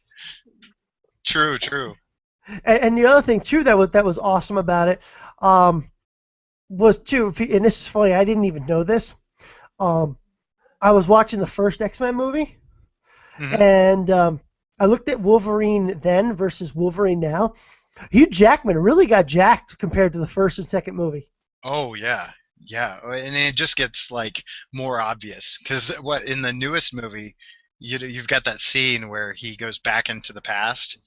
True, true. And the other thing too that was awesome about it, um, was too, and this is funny, I didn't even know this. um, I was watching the first X-Men movie, Hmm. and I looked at Wolverine then versus Wolverine now. Hugh Jackman really got jacked compared to the first and second movie. Oh, yeah. Yeah, and it just gets like more obvious because what in the newest movie, you've got that scene where he goes back into the past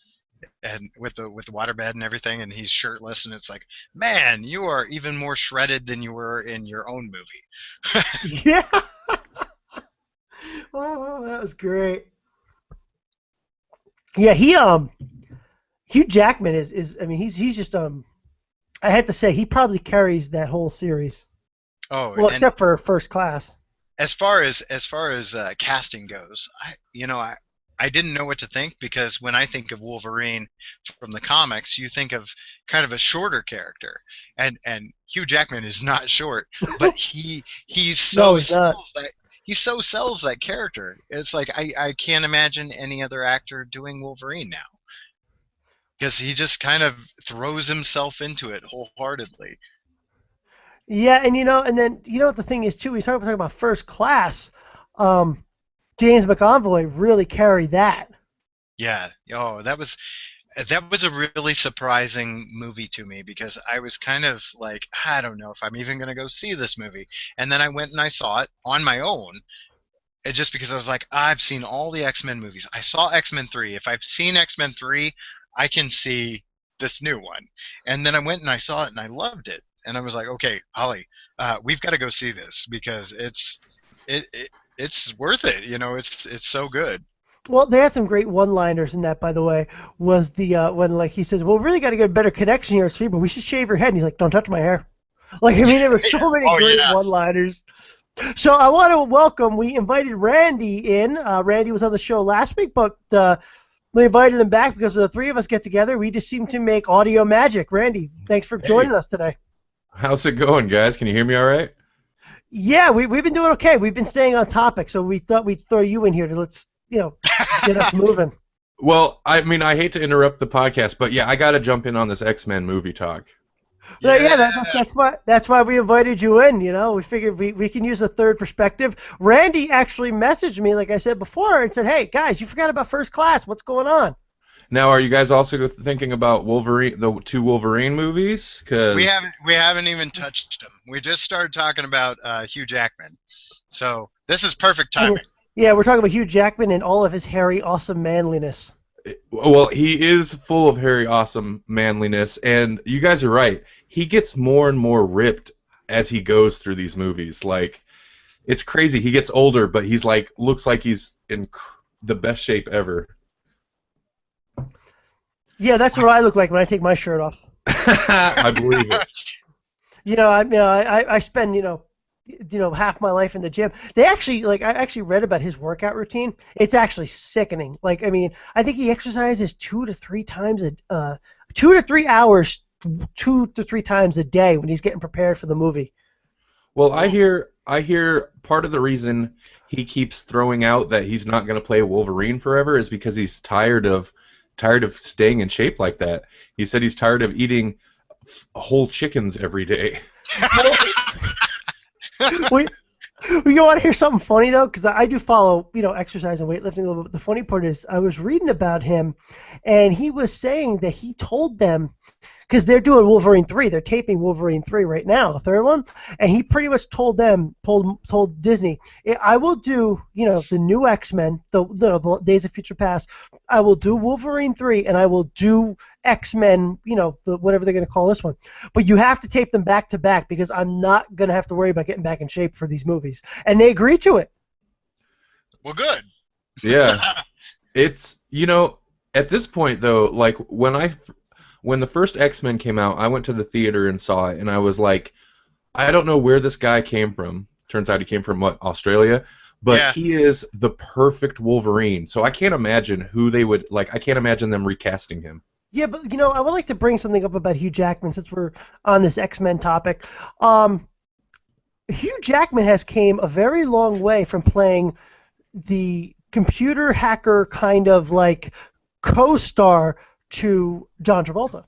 and with the waterbed and everything, and he's shirtless, and it's like, man, you are even more shredded than you were in your own movie. Yeah. Oh, that was great. Yeah, Hugh Jackman is I mean he's just I had to say he probably carries that whole series. Oh, Well, and except for First Class. as far as casting goes, I didn't know what to think because when I think of Wolverine from the comics, you think of kind of a shorter character, and Hugh Jackman is not short, but he No, so he's not. sells that he so sells that character. It's like I can't imagine any other actor doing Wolverine now because he just kind of throws himself into it wholeheartedly. Yeah, and and then what the thing is too. We talking about First Class. Um, James McAvoy really carried that. Yeah. Oh, that was a really surprising movie to me because I was kind of like, I don't know if I'm even going to go see this movie. And then I went and I saw it on my own, just because I was like, I've seen all the X-Men movies. I saw X-Men 3. If I've seen X-Men 3, I can see. this new one. And then I went and I saw it and I loved it. And I was like, okay, Holly, we've got to go see this because it's worth it. You know, it's so good. Well, they had some great one-liners in that, by the way. Was the when like he says, "Well, we really got to get a better connection here, Steve, but we should shave your head." And he's like, "Don't touch my hair." Like, I mean, there were so many great one-liners. So I want to welcome. We invited Randy in. Randy was on the show last week, but we invited him back because the three of us get together. We just seem to make audio magic. Randy, thanks for joining us today. How's it going, guys? Can you hear me all right? Yeah, we've been doing okay. We've been staying on topic, so we thought we'd throw you in here to get us moving. Well, I mean, I hate to interrupt the podcast, but yeah, I got to jump in on this X-Men movie talk. Yeah, that's why we invited you in. You know, we figured we can use a third perspective. Randy actually messaged me, like I said before, and said, "Hey guys, you forgot about First Class. What's going on?" Now, are you guys also thinking about Wolverine, the two Wolverine movies? Cause we haven't even touched them. We just started talking about Hugh Jackman, so this is perfect timing. Yeah, we're talking about Hugh Jackman and all of his hairy, awesome manliness. Well, he is full of hairy, awesome manliness, and you guys are right. He gets more and more ripped as he goes through these movies. Like, it's crazy. He gets older, but he's like looks like he's in the best shape ever. Yeah, that's what I look like when I take my shirt off. I believe it. I spend half my life in the gym. I actually read about his workout routine. It's actually sickening. Like, I mean, I think he exercises 2 to 3 times 2 to 3 hours, 2 to 3 times a day when he's getting prepared for the movie. Well, I hear part of the reason he keeps throwing out that he's not going to play Wolverine forever is because he's tired of staying in shape like that. He said he's tired of eating whole chickens every day. You want to hear something funny though? Because I do follow, exercise and weightlifting a little bit. But the funny part is, I was reading about him, and he was saying that he told them, because they're doing Wolverine 3, they're taping Wolverine 3 right now, the third one, and he pretty much told Disney, I will do, the new X-Men, the Days of Future Past, I will do Wolverine 3, and I will do X-Men, whatever they're going to call this one. But you have to tape them back to back because I'm not going to have to worry about getting back in shape for these movies. And they agreed to it. Well, good. Yeah. It's, at this point, though, like, when the first X-Men came out, I went to the theater and saw it, and I was like, I don't know where this guy came from. Turns out he came from, Australia? But He is the perfect Wolverine. So I can't imagine who they would, I can't imagine them recasting him. Yeah, but, I would like to bring something up about Hugh Jackman since we're on this X-Men topic. Hugh Jackman has came a very long way from playing the computer hacker kind of, co-star to John Travolta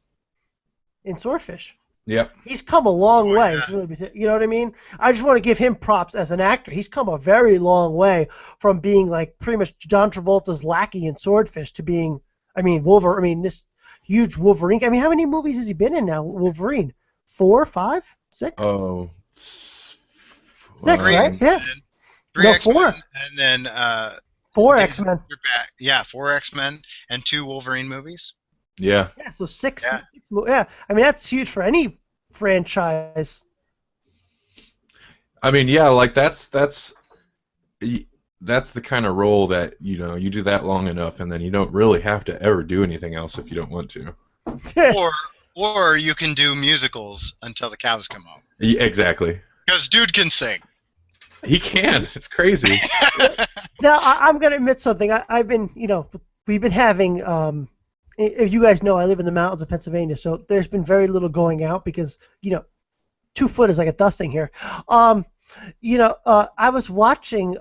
in Swordfish. Yep. He's come a long way. You know what I mean? I just want to give him props as an actor. He's come a very long way from being pretty much John Travolta's lackey in Swordfish to being, Wolverine. This huge Wolverine. I mean, how many movies has he been in now? Wolverine, 4, 5, 6? Oh, 6, right? Yeah. 3 X-Men, 4. And then 4 X-Men. Yeah, 4 X-Men and 2 Wolverine movies. Yeah. Yeah, so 6. Yeah, I mean, that's huge for any franchise. I mean, yeah, that's the kind of role that, you do that long enough, and then you don't really have to ever do anything else if you don't want to. or you can do musicals until the cows come home. Yeah, exactly. Because dude can sing. He can. It's crazy. Now, I'm going to admit something. I've been, we've been having, you guys know I live in the mountains of Pennsylvania, so there's been very little going out because, 2 foot is like a dusting here. I was watching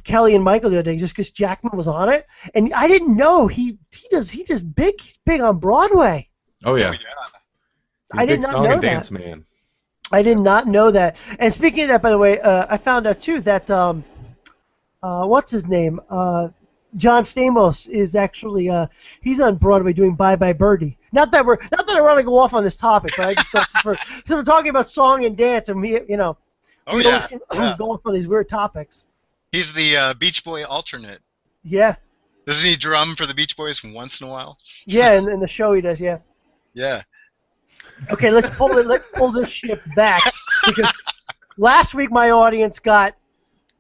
Kelly and Michael the other day just because Jackman was on it, and I didn't know he's big on Broadway. Oh yeah. I did not know that. Dance man. I did not know that. And speaking of that, by the way, I found out too that what's his name? John Stamos is actually he's on Broadway doing Bye Bye Birdie. Not that I want to go off on this topic, but I just thought so we're talking about song and dance, and we go off on these weird topics. He's the Beach Boy alternate. Yeah. Doesn't he drum for the Beach Boys once in a while? Yeah, in the show he does. Yeah. Yeah. Okay, let's pull it. Let's pull this ship back because last week my audience got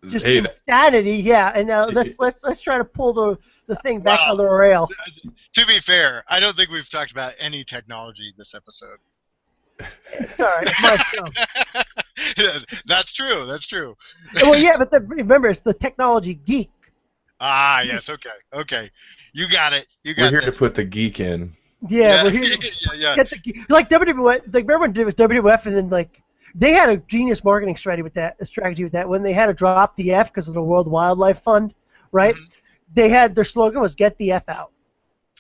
just insanity. Yeah, and let's try to pull the thing back on the rail. To be fair, I don't think we've talked about any technology this episode. It's all right. It's my show. That's true. That's true. Well, yeah, but remember, it's the technology geek. Ah, yes. Okay. You got it. We're here to put the geek in. Yeah, we're here to get the geek. Like WWF, remember when it was WWF, and then like they had a genius marketing strategy with that. When they had to drop the F because of the World Wildlife Fund, right? Mm-hmm. They had their slogan was "Get the F out."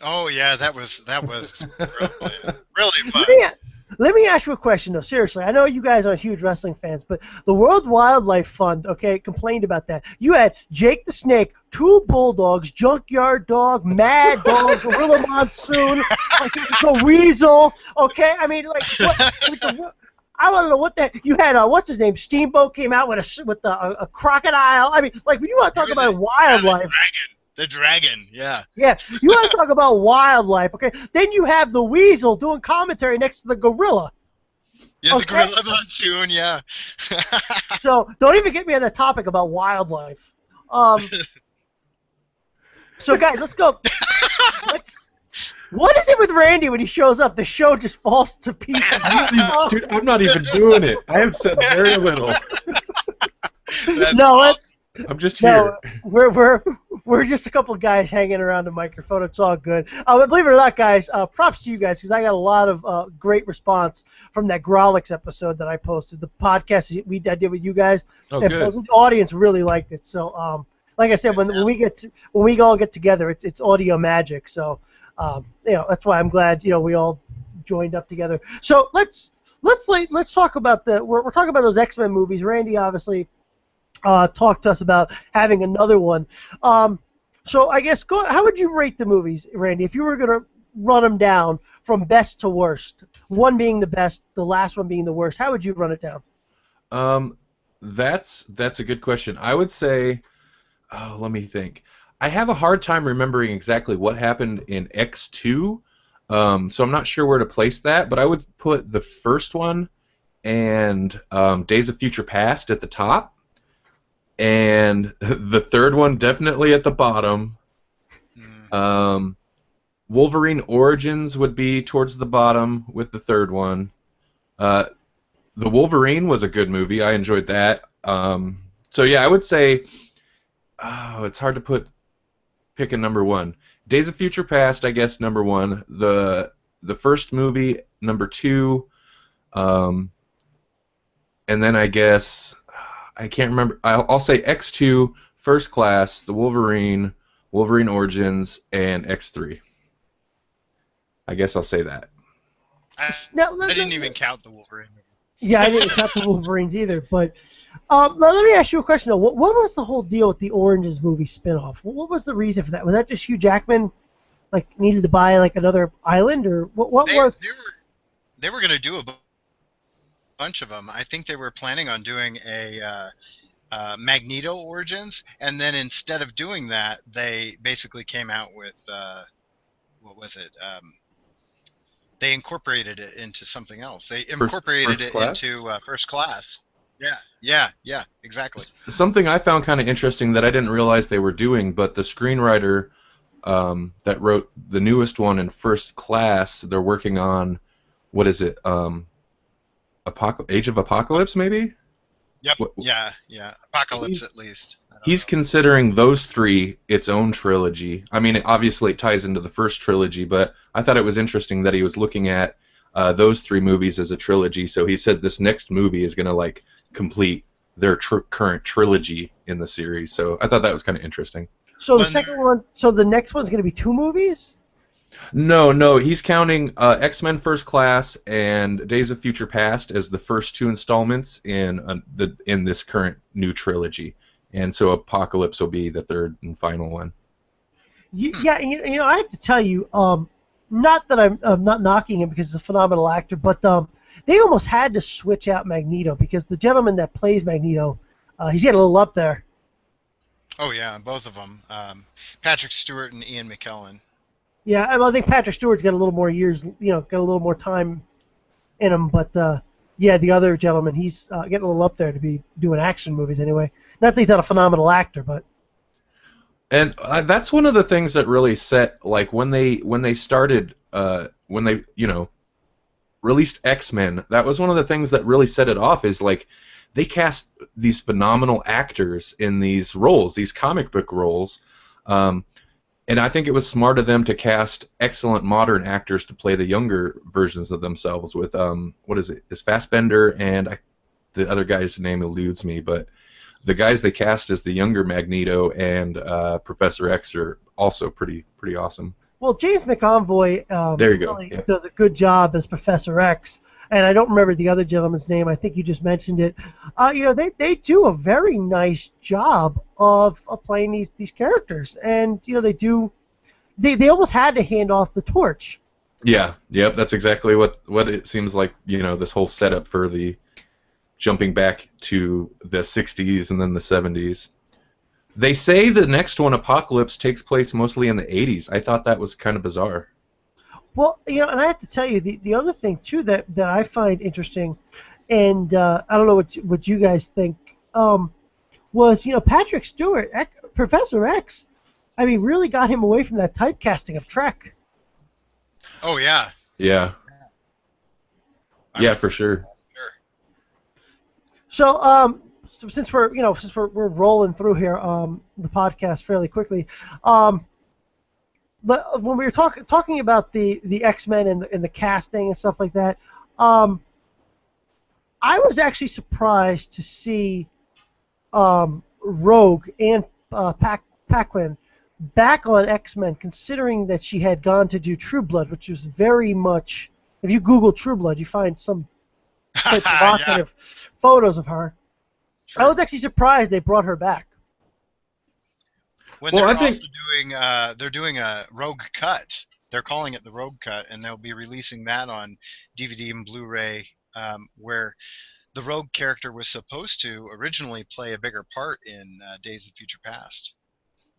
Oh yeah, that was really fun. Let me ask you a question, though. Seriously, I know you guys aren't huge wrestling fans, but the World Wildlife Fund, complained about that. You had Jake the Snake, 2 Bulldogs, Junkyard Dog, Mad Dog, Gorilla Monsoon, the Weasel. Okay, I mean, like, I want to know what that. You had what's his name? Steamboat came out with a crocodile. I mean, like, when you want to talk about wildlife. The dragon, yeah. Yeah, you want to talk about wildlife, okay? Then you have the weasel doing commentary next to the gorilla. Yeah, the gorilla monsoon, yeah. So don't even get me on the topic about wildlife. So guys, let's go. What is it with Randy when he shows up? The show just falls to pieces. Dude, I'm not even doing it. I have said very little. I'm just here. No, we're just a couple of guys hanging around the microphone. It's all good. But believe it or not, guys, props to you guys because I got a lot of great response from that Grawlix episode that I posted, the podcast I did with you guys. Oh, good. The audience really liked it. So, like I said, when we all get together, it's audio magic. So, that's why I'm glad we all joined up together. So let's talk about we're talking about those X-Men movies. Randy obviously. Talk to us about having another one. So I guess how would you rate the movies, Randy, if you were going to run them down from best to worst? One being the best, the last one being the worst. How would you run it down? That's a good question. I would say, let me think. I have a hard time remembering exactly what happened in X2, so I'm not sure where to place that, but I would put the first one and Days of Future Past at the top. And the third one definitely at the bottom. Wolverine Origins would be towards the bottom with the third one. The Wolverine was a good movie. I enjoyed that. So yeah, I would say it's hard to pick a number one. Days of Future Past, I guess, number one. The first movie, number two. And then I guess... I can't remember. I'll say X2, First Class, The Wolverine, Wolverine Origins, and X3. I guess I'll say that. I didn't even count the Wolverine. Yeah, I didn't count the Wolverines either. But let me ask you a question, though. What was the whole deal with the Oranges movie spinoff? What was the reason for that? Was that just Hugh Jackman needed to buy another island, or what was? They were going to do a bunch of them. I think they were planning on doing a Magneto Origins, and then instead of doing that, they basically came out with what was it? They incorporated it into something else. They incorporated it into First Class. Yeah, exactly. Something I found kind of interesting that I didn't realize they were doing, but the screenwriter that wrote the newest one in First Class, they're working on, what is it? Age of Apocalypse, maybe? Yep. Yeah. Apocalypse, at least. He's considering those three its own trilogy. I mean, obviously it ties into the first trilogy, but I thought it was interesting that he was looking at those three movies as a trilogy. So he said this next movie is going to complete their current trilogy in the series. So I thought that was kind of interesting. So the next one's going to be 2 movies? No, he's counting X-Men First Class and Days of Future Past as the first 2 installments in this current new trilogy, and so Apocalypse will be the third and final one. Yeah, I have to tell you, not that I'm not knocking him because he's a phenomenal actor, but they almost had to switch out Magneto because the gentleman that plays Magneto, he's getting a little up there. Oh yeah, both of them. Patrick Stewart and Ian McKellen. Yeah, well, I think Patrick Stewart's got a little more years, got a little more time in him, but yeah, the other gentleman, he's getting a little up there to be doing action movies anyway. Not that he's not a phenomenal actor, but And that's one of the things that really set, like, when they started, when they, released X-Men, that was one of the things that really set it off, is, like, they cast these phenomenal actors in these roles, these comic book roles, and I think it was smart of them to cast excellent modern actors to play the younger versions of themselves with, what is it, is Fassbender, and the other guy's name eludes me, but the guys they cast as the younger Magneto and Professor X are also pretty awesome. well, James McAvoy There you go. really Yeah. does a good job as Professor X, and I don't remember the other gentleman's name. I think you just mentioned it. They do a very nice job of playing these characters, and they almost had to hand off the torch. Yeah, yep, that's exactly what it seems like, this whole setup for the jumping back to the 60s and then the 70s. They say the next one, Apocalypse, takes place mostly in the 80s. I thought that was kind of bizarre. Well, and I have to tell you, the other thing, too, that I find interesting, and I don't know what you guys think, was, Patrick Stewart, Professor X, I mean, really got him away from that typecasting of Trek. Oh yeah. Yeah. Yeah, for sure. Sure. So, since we're rolling through here, the podcast fairly quickly, but when we were talking about the X-Men and the casting and stuff like that, I was actually surprised to see Rogue and Paquin back on X-Men, considering that she had gone to do True Blood, which was very much, if you Google True Blood, you find some quite provocative photos of her. Sure. I was actually surprised they brought her back. When they're doing a Rogue Cut. They're calling it the Rogue Cut, and they'll be releasing that on DVD and Blu-ray, where the Rogue character was supposed to originally play a bigger part in Days of Future Past.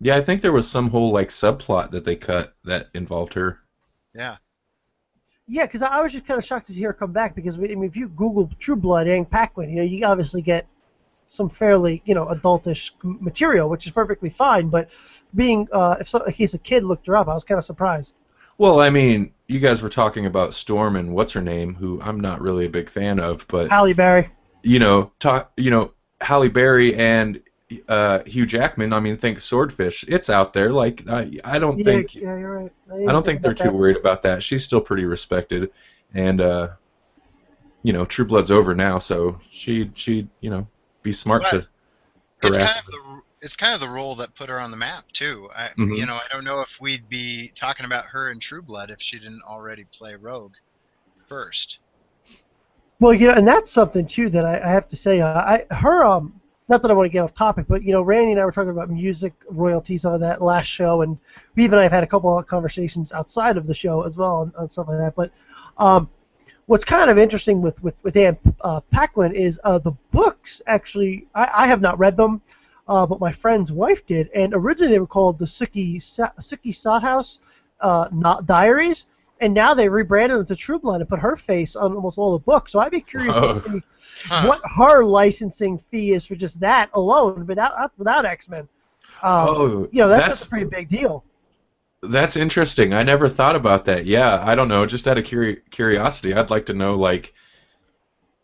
Yeah, I think there was some whole, like, subplot that they cut that involved her. Yeah. Yeah, because I was just kind of shocked to see her come back, because if you Google True Blood and Paquin, you obviously get some fairly, adultish material, which is perfectly fine. But being, if he's a kid looked her up, I was kind of surprised. Well, I mean, you guys were talking about Storm and what's her name, who I'm not really a big fan of, but Halle Berry. Halle Berry and Hugh Jackman. I mean, think Swordfish. It's out there. Like, I don't think. Yeah, you're right. I don't think they're too worried about that. She's still pretty respected, and True Blood's over now, so she'd be smart to harass. It's kind of the role that put her on the map too. I don't know if we'd be talking about her in True Blood if she didn't already play Rogue first. Well, and that's something too that I have to say. Not that I want to get off topic, but Randy and I were talking about music royalties on that last show, and we even have had a couple of conversations outside of the show as well on stuff like that. But what's kind of interesting with Anne Paquin is the books. Actually, I have not read them, but my friend's wife did, and originally they were called the Suki Sothouse Diaries. And now they rebranded them to True Blood and put her face on almost all the books. So I'd be curious to see what her licensing fee is for just that alone, without X-Men. That's a pretty big deal. That's interesting. I never thought about that. Yeah, I don't know. Just out of curiosity, I'd like to know, like,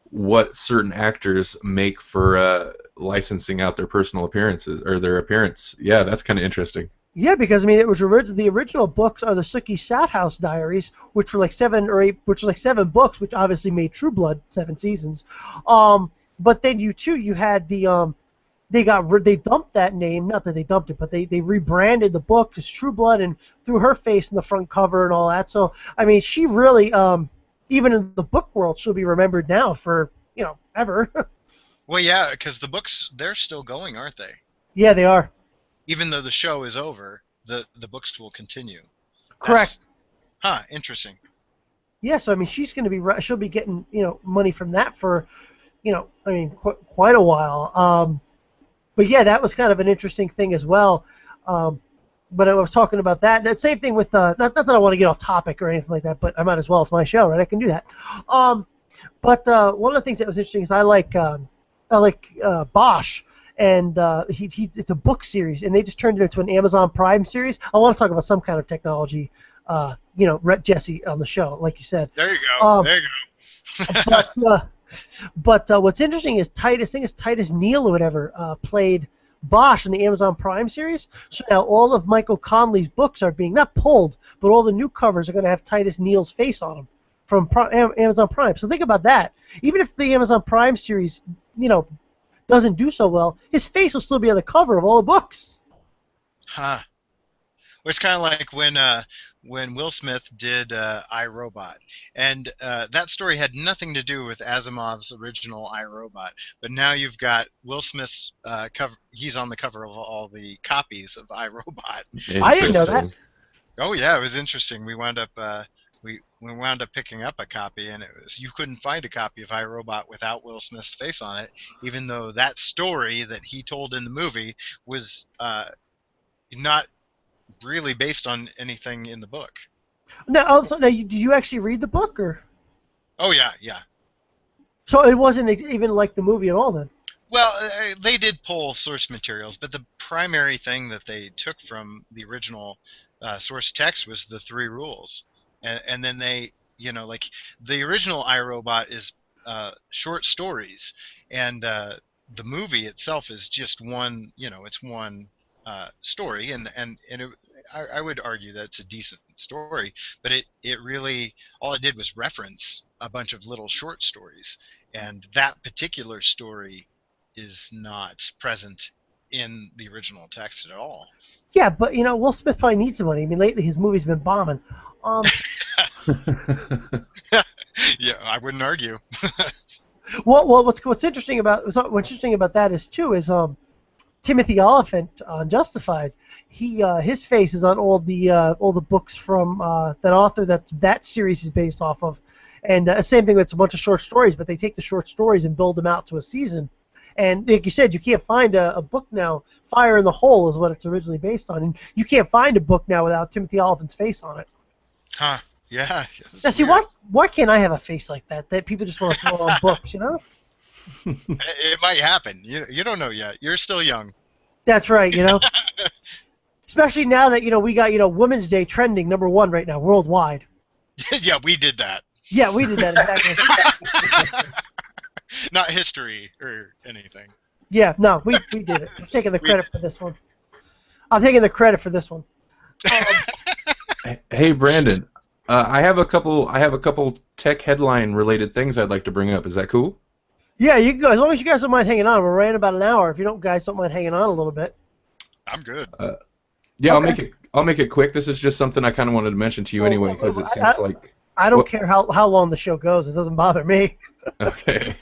what certain actors make for licensing out their personal appearances or their appearance. Yeah, that's kind of interesting. Yeah, because it was the original books are the Suki Sothouse Diaries, which were like 7 or 8, which were like 7 books, which obviously made True Blood 7 seasons. But then you had the they dumped that name, not that they dumped it, but they rebranded the book as True Blood and threw her face in the front cover and all that. So she really even in the book world, she'll be remembered now for ever. Well, yeah, because the books, they're still going, aren't they? Yeah, they are. Even though the show is over, the books will continue. Correct. Interesting. Yeah, so she's going to be she'll be getting money from that for quite a while. But yeah, that was kind of an interesting thing as well. But I was talking about that. That same thing with not that I want to get off topic or anything like that, but I might as well. It's my show, right? I can do that. But one of the things that was interesting is I like Bosch, and it's a book series, and they just turned it into an Amazon Prime series. I want to talk about some kind of technology, Jessie on the show, like you said. There you go. There you go. But what's interesting is Titus Neal or whatever played Bosch in the Amazon Prime series. So now all of Michael Conley's books are being not pulled, but all the new covers are going to have Titus Neal's face on them from Amazon Prime. So think about that. Even if the Amazon Prime series, doesn't do so well, his face will still be on the cover of all the books. Huh. Well, it's kind of like when Will Smith did I, Robot, and that story had nothing to do with Asimov's original I, Robot, but now you've got Will Smith's cover. He's on the cover of all the copies of I, Robot. I didn't know that. Oh yeah, it was interesting. We wound up we wound up picking up a copy, and you couldn't find a copy of I, Robot without Will Smith's face on it, even though that story that he told in the movie was not really based on anything in the book. Now, did you actually read the book, or? Oh yeah. So it wasn't even like the movie at all, then? Well, they did pull source materials, but the primary thing that they took from the original source text was the 3 rules. And then they, like the original iRobot is short stories, and the movie itself is just one, it's one story, and I would argue that it's a decent story, but it really, all it did was reference a bunch of little short stories, and that particular story is not present in the original text at all. Yeah, but Will Smith probably needs some money. I mean, lately his movies have been bombing. Yeah, I wouldn't argue. Well, what's interesting about that is Timothy Oliphant on Justified. His face is on all the books from that author that series is based off of, and same thing. It's a bunch of short stories, but they take the short stories and build them out to a season. And like you said, you can't find a book now. Fire in the Hole is what it's originally based on, and you can't find a book now without Timothy Oliphant's face on it. Huh? Yeah. Now, see, why can't I have a face like that? That people just want to throw on books, It might happen. You don't know yet. You're still young. That's right. Especially now that we got Women's Day trending #1 right now worldwide. Yeah, we did that. Yeah, we did that exactly. Not history or anything. Yeah, no, we did it. I'm taking the credit for this one. I'm taking the credit for this one. Hey, Brandon, I have a couple tech headline related things I'd like to bring up. Is that cool? Yeah, you can go. As long as you guys don't mind hanging on. We're right about an hour. If you guys don't mind hanging on a little bit. I'm good. Yeah, okay. I'll make it quick. This is just something I kind of wanted to mention to you anyway, because it seems like I don't care how long the show goes. It doesn't bother me. Okay.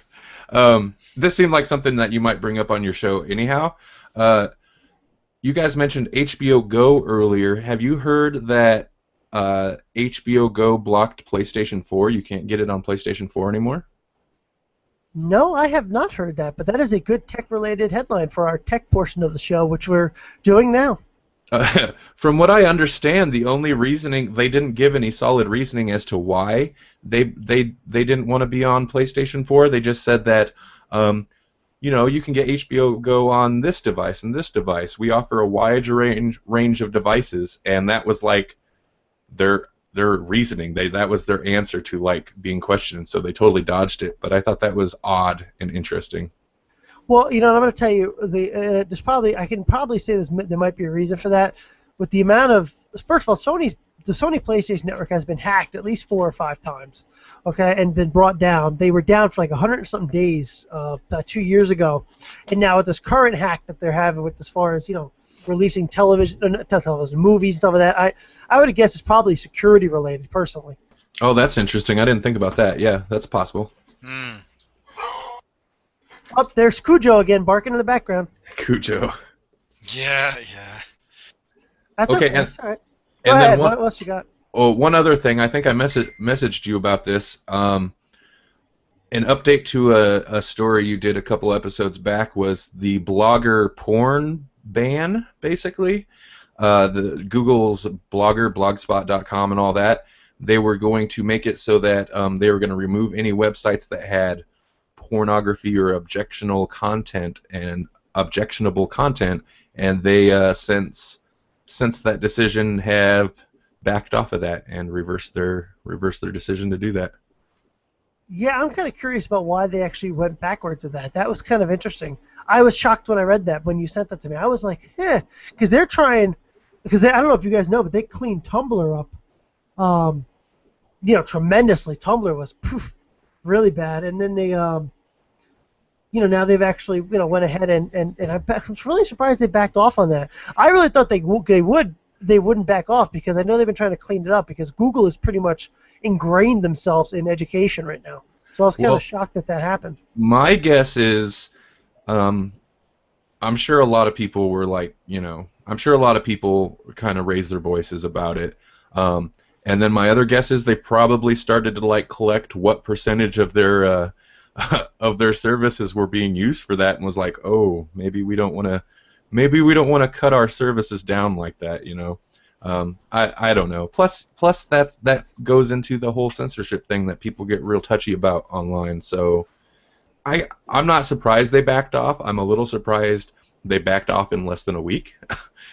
This seemed like something that you might bring up on your show anyhow. You guys mentioned HBO Go earlier. Have you heard that HBO Go blocked PlayStation 4? You can't get it on PlayStation 4 anymore? No, I have not heard that, but that is a good tech-related headline for our tech portion of the show, which we're doing now. From what I understand, the only reasoning, they didn't give any solid reasoning as to why they didn't want to be on PlayStation 4. They just said that you can get HBO Go on this device and this device. We offer a wide range of devices, and that was like their reasoning. That was their answer to like being questioned. So they totally dodged it. But I thought that was odd and interesting. Well, I'm going to tell you, I can probably say there might be a reason for that. With the amount of, first of all, the Sony PlayStation Network has been hacked at least 4 or 5 times, okay, and been brought down. They were down for like 100 and something days 2 years ago, and now with this current hack that they're having with as far as releasing not television, movies and stuff like that, I would guess it's probably security related, personally. Oh, that's interesting. I didn't think about that. Yeah, that's possible. Hmm. Oh, there's Cujo again, barking in the background. Cujo. Yeah. That's okay. That's all right. Go and ahead. then What else you got? Oh, one other thing. I think I messaged you about this. An update to a story you did a couple episodes back was the blogger porn ban, basically. The Google's Blogger, blogspot.com, and all that. They were going to make it so that they were going to remove any websites that had pornography or objectionable content, and they since that decision have backed off of that and reversed their decision to do that. Yeah, I'm kind of curious about why they actually went backwards with that. That was kind of interesting. I was shocked when I read that, when you sent that to me. I was like, because they're trying, I don't know if you guys know, but they cleaned Tumblr up, tremendously. Tumblr was really bad, and then they, now they've actually, went ahead and I'm really surprised they backed off on that. I really thought they wouldn't back off, because I know they've been trying to clean it up, because Google has pretty much ingrained themselves in education right now. So I was kind of shocked that happened. My guess is, I'm sure a lot of people were like, I'm sure a lot of people kind of raised their voices about it. And then my other guess is they probably started to collect what percentage of their services were being used for that, and was like, oh, maybe we don't want to cut our services down like that, I don't know. Plus that goes into the whole censorship thing that people get real touchy about online. So I'm not surprised they backed off. I'm a little surprised they backed off in less than a week.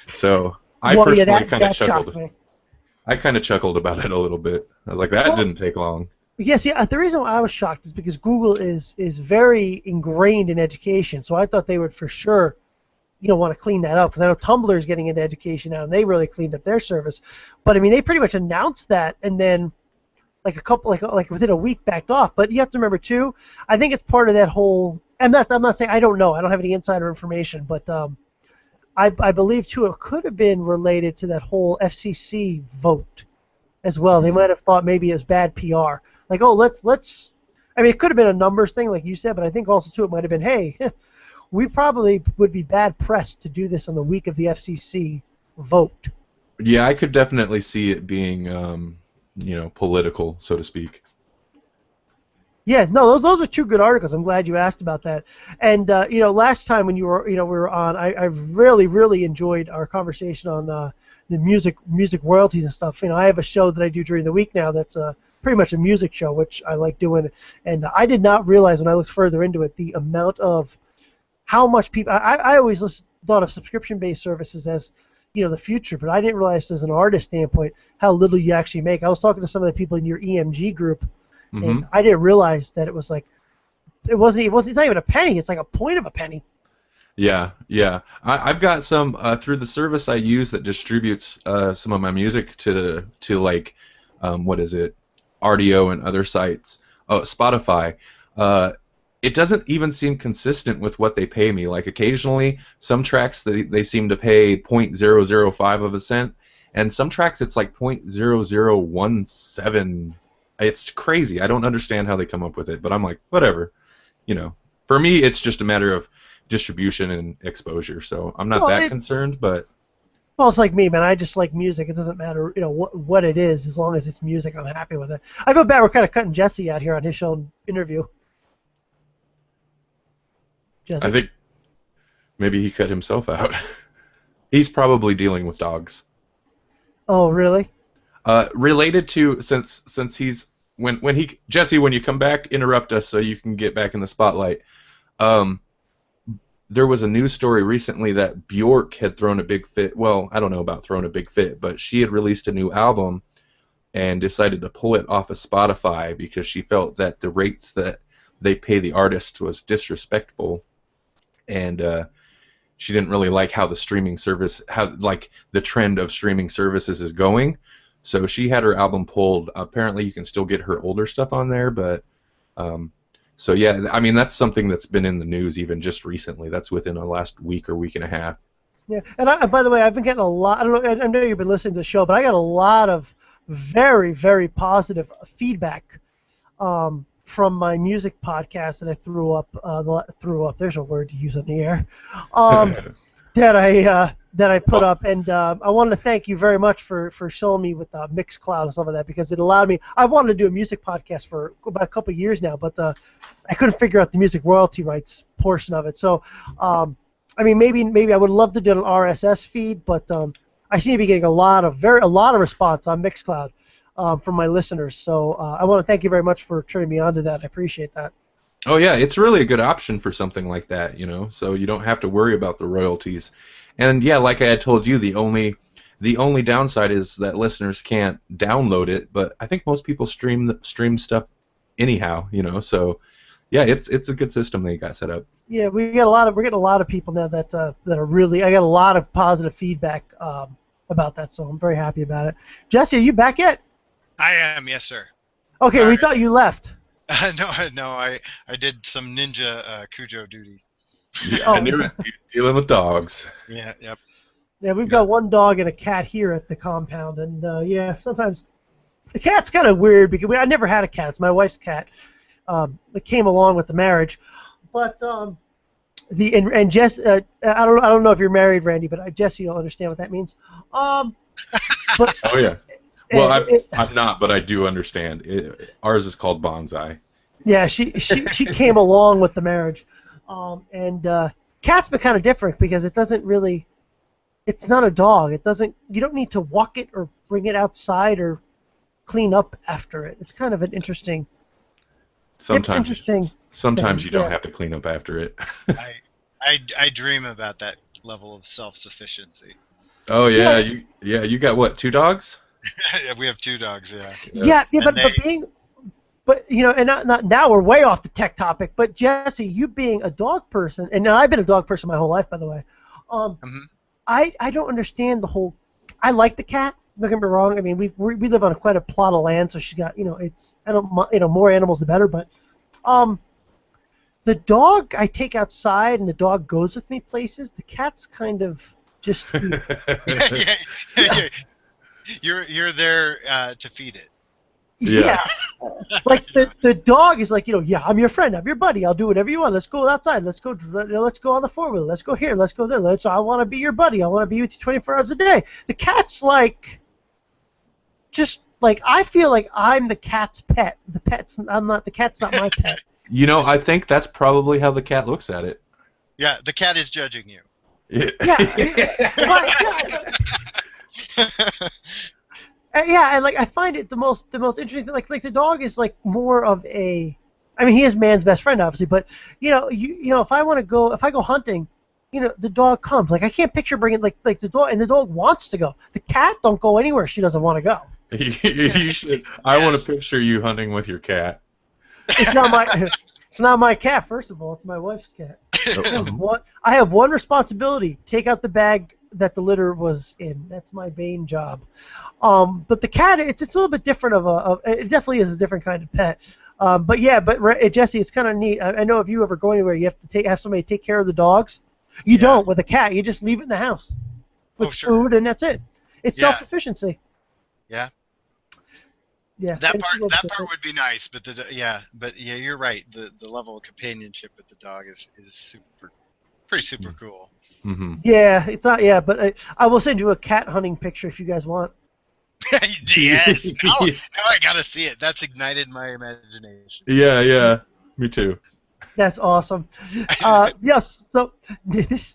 So I personally kind of chuckled. I kind of chuckled about it a little bit. I was like, that didn't take long. Yes, yeah. The reason why I was shocked is because Google is very ingrained in education. So I thought they would for sure want to clean that up, because I know Tumblr is getting into education now, and they really cleaned up their service. But I mean, they pretty much announced that, and then like within a week backed off. But you have to remember too, I think it's part of that whole. I'm not saying, I don't know. I don't have any insider information, but I believe too it could have been related to that whole FCC vote as well. They might have thought maybe it was bad PR. Like, oh, let's. I mean, it could have been a numbers thing, like you said, but I think also too it might have been, hey. We probably would be bad press to do this on the week of the FCC vote. Yeah, I could definitely see it being, political, so to speak. Yeah, no, those are two good articles. I'm glad you asked about that. And last time when you were, we were on, I really enjoyed our conversation on the music royalties and stuff. I have a show that I do during the week now that's pretty much a music show, which I like doing. And I did not realize when I looked further into it the amount of how much people. I always thought of subscription-based services as the future, but I didn't realize as an artist standpoint how little you actually make. I was talking to some of the people in your EMG group, and I didn't realize that it was like it's not even a penny. It's like a point of a penny. Yeah. I've got some through the service I use that distributes some of my music to what is it, RDO and other sites. Oh, Spotify. It doesn't even seem consistent with what they pay me. Like occasionally, some tracks they seem to pay 0.005 of a cent, and some tracks it's like 0.0017. It's crazy. I don't understand how they come up with it, but I'm like, whatever. For me, it's just a matter of distribution and exposure. So I'm not concerned, but. Well, it's like me, man. I just like music. It doesn't matter, what it is, as long as it's music. I'm happy with it. I feel bad. We're kind of cutting Jessie out here on his show interview. Jessie? I think maybe he cut himself out. He's probably dealing with dogs. Oh, really? Related to since he's Jessie, when you come back, interrupt us so you can get back in the spotlight. There was a news story recently that Bjork had thrown a big fit. Well, I don't know about thrown a big fit, but she had released a new album and decided to pull it off of Spotify because she felt that the rates that they pay the artists was disrespectful. And she didn't really like how the streaming service, the trend of streaming services is going. So she had her album pulled. Apparently, you can still get her older stuff on there, but so yeah, I mean that's something that's been in the news even just recently. That's within the last week or week and a half. Yeah, and by the way, I've been getting a lot. I know you've been listening to the show, but I got a lot of very, very positive feedback from my music podcast that I threw up. There's a word to use on the air. That that I put up, and I wanted to thank you very much for showing me with Mixcloud and stuff like that, because it allowed me. I wanted to do a music podcast for about a couple of years now, but I couldn't figure out the music royalty rights portion of it. So, I mean, maybe I would love to do an RSS feed, but I seem to be getting a lot of response on Mixcloud from my listeners. So I want to thank you very much for turning me on to that. I appreciate that. Oh yeah, it's really a good option for something like that, so you don't have to worry about the royalties. And yeah, like I had told you, the only downside is that listeners can't download it, but I think most people stream stuff anyhow, so yeah, it's a good system they got set up. Yeah, we're getting a lot of people now that are really. I got a lot of positive feedback about that, so I'm very happy about it. Jesse, are you back yet? I am, yes, sir. Okay, we thought you left. No, I did some ninja Cujo duty. Yeah, and you're dealing with dogs. Yeah, yep. Yeah, we've got one dog and a cat here at the compound, and yeah, sometimes the cat's kind of weird because I never had a cat. It's my wife's cat. It came along with the marriage, but Jess, I don't know if you're married, Randy, but Jesse, you'll understand what that means. But oh yeah. Well, I'm not, but I do understand. Ours is called bonsai. Yeah, she came along with the marriage, and cat's been kind of different because it doesn't really. It's not a dog. It doesn't. You don't need to walk it or bring it outside or clean up after it. It's kind of an interesting. Sometimes you don't yeah. have to clean up after it. I dream about that level of self-sufficiency. Oh yeah, you got what, 2 dogs? Yeah, we have 2 dogs, yeah. Yeah, but and not now we're way off the tech topic. But Jesse, you being a dog person, and I've been a dog person my whole life, by the way. I don't understand the whole. I like the cat. Don't get me wrong. I mean, we live on quite a plot of land, so she's got more animals the better. But the dog I take outside, and the dog goes with me places. The cat's kind of just. Yeah. You're there to feed it. Yeah. Like the dog is like, yeah, I'm your friend, I'm your buddy, I'll do whatever you want. Let's go outside. Let's go on the 4-wheeler. Let's go here. Let's go there. I want to be your buddy. I want to be with you 24 hours a day. The cat's like, just like I feel like I'm the cat's pet. The cat's not my pet. I think that's probably how the cat looks at it. Yeah, the cat is judging you. Yeah, I find it the most interesting thing. Like the dog is like more of a. I mean, he is man's best friend, obviously, but if I go hunting, the dog comes. Like I can't picture bringing like the dog, and the dog wants to go. The cat don't go anywhere she doesn't want to go. You should. I want to picture you hunting with your cat. It's not my cat. First of all, it's my wife's cat. I have one responsibility: take out the bag that the litter was in. That's my main job. But the cat, it's a little bit different it definitely is a different kind of pet. But Jesse, it's kind of neat. I know if you ever go anywhere, you have to have somebody take care of the dogs. You don't with a cat. You just leave it in the house with food, and that's it. It's self-sufficiency. Yeah. Yeah. That part would be nice, but you're right. The level of companionship with the dog is pretty super cool. Mm-hmm. Yeah, it's not. Yeah, but I will send you a cat hunting picture if you guys want. Yes. Now I gotta see it. That's ignited my imagination. Yeah, me too. That's awesome. Yes. So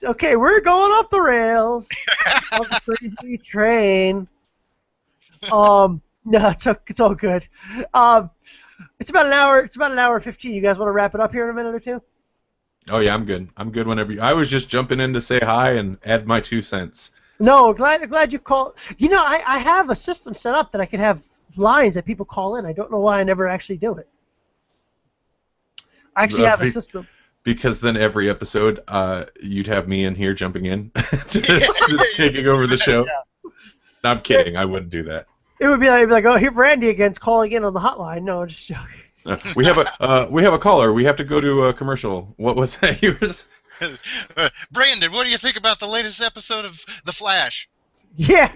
okay. We're going off the rails. On the crazy train. No, it's all good. It's about an hour. It's about an hour 15. You guys want to wrap it up here in a minute or two? Oh yeah, I'm good. I'm good whenever I was just jumping in to say hi and add my 2 cents. No, glad you called. I have a system set up that I can have lines that people call in. I don't know why I never actually do it. I actually have a system. Because then every episode, you'd have me in here jumping in, taking over the show. Yeah. No, I'm kidding. I wouldn't do that. It would be like, oh, here Randy again's calling in on the hotline. No, I'm just joking. We have a caller. We have to go to a commercial. What was that? Brandon, what do you think about the latest episode of The Flash? Yeah.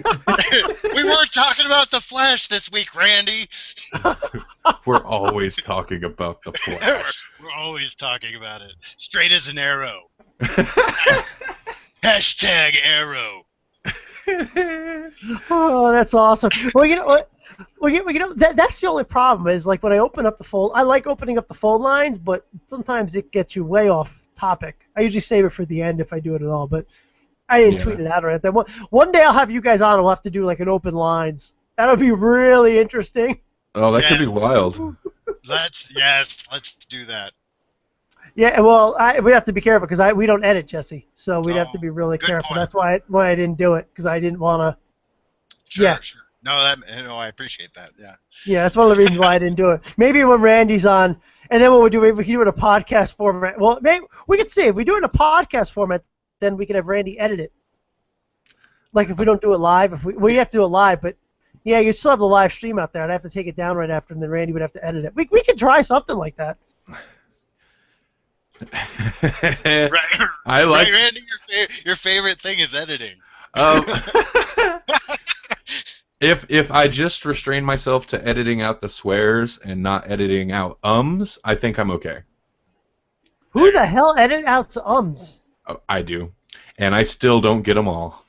We weren't talking about The Flash this week, Randy. We're always talking about The Flash. We're always talking about it. Straight as an arrow. Hashtag arrow. Oh, that's awesome. Well, you know what? Well, that's the only problem is like when I open up the fold. I like opening up the fold lines, but sometimes it gets you way off topic. I usually save it for the end if I do it at all, but I didn't tweet it out or anything. One day I'll have you guys on. We'll have to do like an open lines. That'll be really interesting. Oh, that could be wild. Let's do that. Yeah, well, we'd have to be careful because we don't edit, Jesse. So we'd have to be really careful. Point. That's why I didn't do it because I didn't want to. Sure. No, I appreciate that. Yeah. Yeah, that's one of the reasons why I didn't do it. Maybe when Randy's on, and then what we do, maybe we can do it in a podcast format. Well, maybe we could see if we do it in a podcast format, then we can have Randy edit it. Like if we don't do it live, if we have to do it live, but yeah, you still have the live stream out there. I'd have to take it down right after, and then Randy would have to edit it. We could try something like that. I like Randy. Your favorite thing is editing. If I just restrain myself to editing out the swears and not editing out ums, I think I'm okay. Who the hell edit out ums? Oh, I do, and I still don't get them all.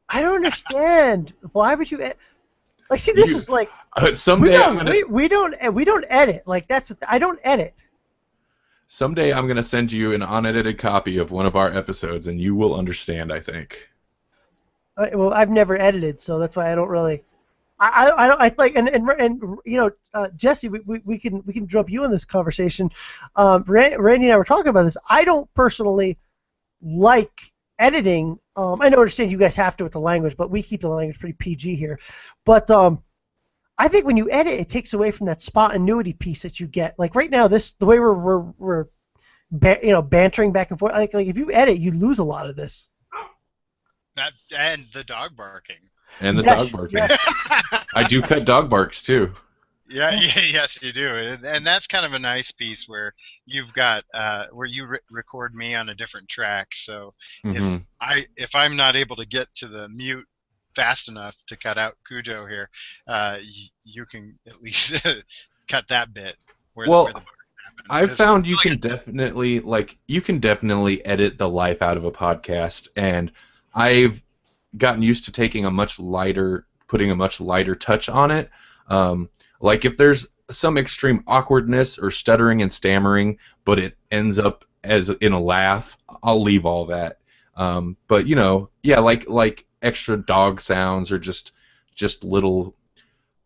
I don't understand. Why would you like? See, this is like someday we don't edit. Like I don't edit. Someday I'm gonna send you an unedited copy of one of our episodes, and you will understand. I think. Well, I've never edited, so that's why I don't really. I like and you know, Jesse, we can drop you in this conversation. Randy and I were talking about this. I don't personally like editing. I understand you guys have to with the language, but we keep the language pretty PG here. But I think when you edit, it takes away from that spontaneity piece that you get. Like right now, the way we're bantering back and forth. Like if you edit, you lose a lot of this. And the dog barking. And the dog barking. Yes. I do cut dog barks too. Yes, you do, and that's kind of a nice piece where you've got where you record me on a different track. So if I'm not able to get to the mute fast enough to cut out Cujo here, you can at least cut that bit. Where the bark happened. I've found you can definitely edit the life out of a podcast, and I've gotten used to putting a much lighter touch on it. Like if there's some extreme awkwardness or stuttering and stammering, but it ends up as in a laugh, I'll leave all that. But like extra dog sounds or just little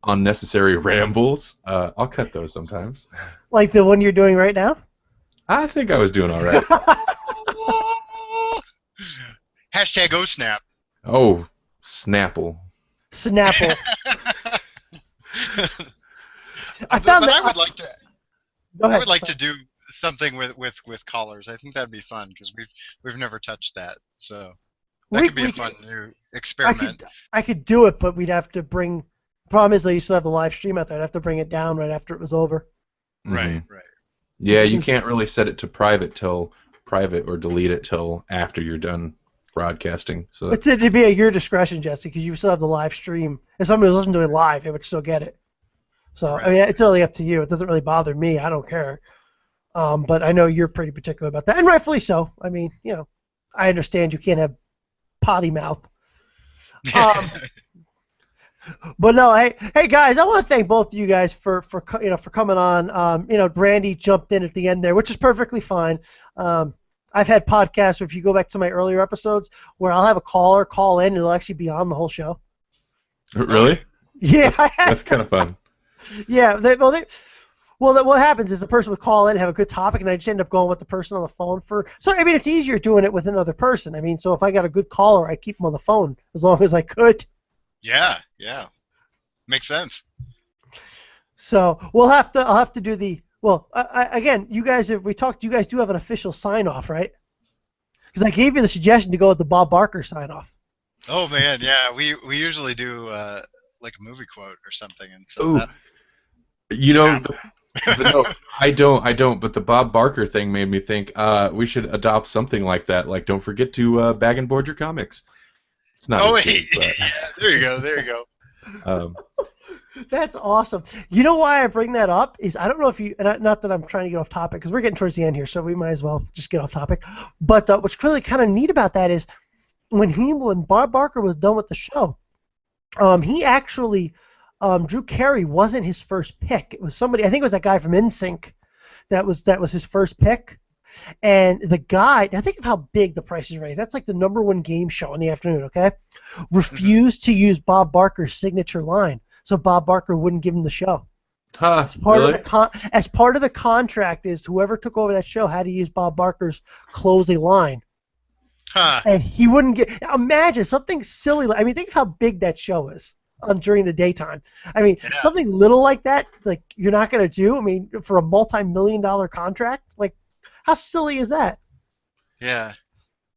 unnecessary rambles, I'll cut those sometimes. Like the one you're doing right now? I think I was doing all right. Hashtag OSNAP. Oh, Snapple. Snapple. I would like to. Go ahead. I would like to do something with callers. I think that'd be fun because we've never touched that. So that could be a fun new experiment. I could do it, but we'd have to bring. Problem is, though, you still have the live stream out there. I'd have to bring it down right after it was over. Right. Yeah, you can't really set it to private or delete it till after you're done broadcasting. So it'd be at your discretion, Jesse, because you still have the live stream. If somebody was listening to it live, it would still get it. So I mean, it's really up to you. It doesn't really bother me. I don't care. But I know you're pretty particular about that, and rightfully so. I mean, I understand you can't have potty mouth. But no, hey guys, I want to thank both of you guys for coming on. Randy jumped in at the end there, which is perfectly fine. I've had podcasts where if you go back to my earlier episodes where I'll have a caller call in and it'll actually be on the whole show. Really? Yeah, that's kind of fun. Yeah, what happens is the person would call in and have a good topic, and I just end up going with the person on the phone for. So I mean, it's easier doing it with another person. I mean, so if I got a good caller, I'd keep them on the phone as long as I could. Yeah, makes sense. So I'll have to do the. Well, again, you guys, if we talked, you guys do have an official sign-off, right? Because I gave you the suggestion to go with the Bob Barker sign-off. Oh, man, yeah. We usually do like a movie quote or something. And so no, I don't, but the Bob Barker thing made me think we should adopt something like that. Like, don't forget to bag and board your comics. It's not as good, but... Yeah, there you go. That's awesome. You know why I bring that up is I don't know if you, and not that I'm trying to get off topic because we're getting towards the end here, so we might as well just get off topic. But what's really kind of neat about that is when Bob Barker was done with the show, he actually Drew Carey wasn't his first pick. It was somebody. I think it was that guy from NSYNC. That was his first pick. And the guy, now think of how big The Price is Right is. That's like the #1 game show in the afternoon, okay? Refused to use Bob Barker's signature line, so Bob Barker wouldn't give him the show. Huh, As part really? as part of the contract is whoever took over that show had to use Bob Barker's closing line. Huh. And he wouldn't get. Now imagine something silly. I mean, think of how big that show is during the daytime. I mean, something little like that, like you're not going to do. I mean, for a multi-million-dollar contract, like how silly is that? Yeah.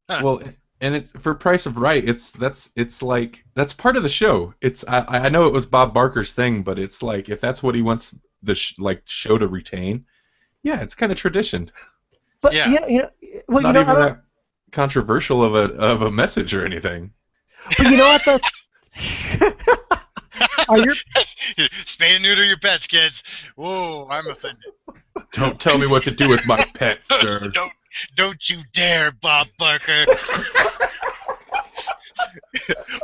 Huh. Well, and it's for Price of Right. It's like that's part of the show. I know it was Bob Barker's thing, but it's like if that's what he wants the show to retain, yeah, it's kind of tradition. But Yeah. well, Not I even don't. that controversial of a message or anything. But you know what? Are your Spay and neuter your pets, kids. Whoa, I'm offended. Don't tell me what to do with my pets, sir. Don't you dare, Bob Barker.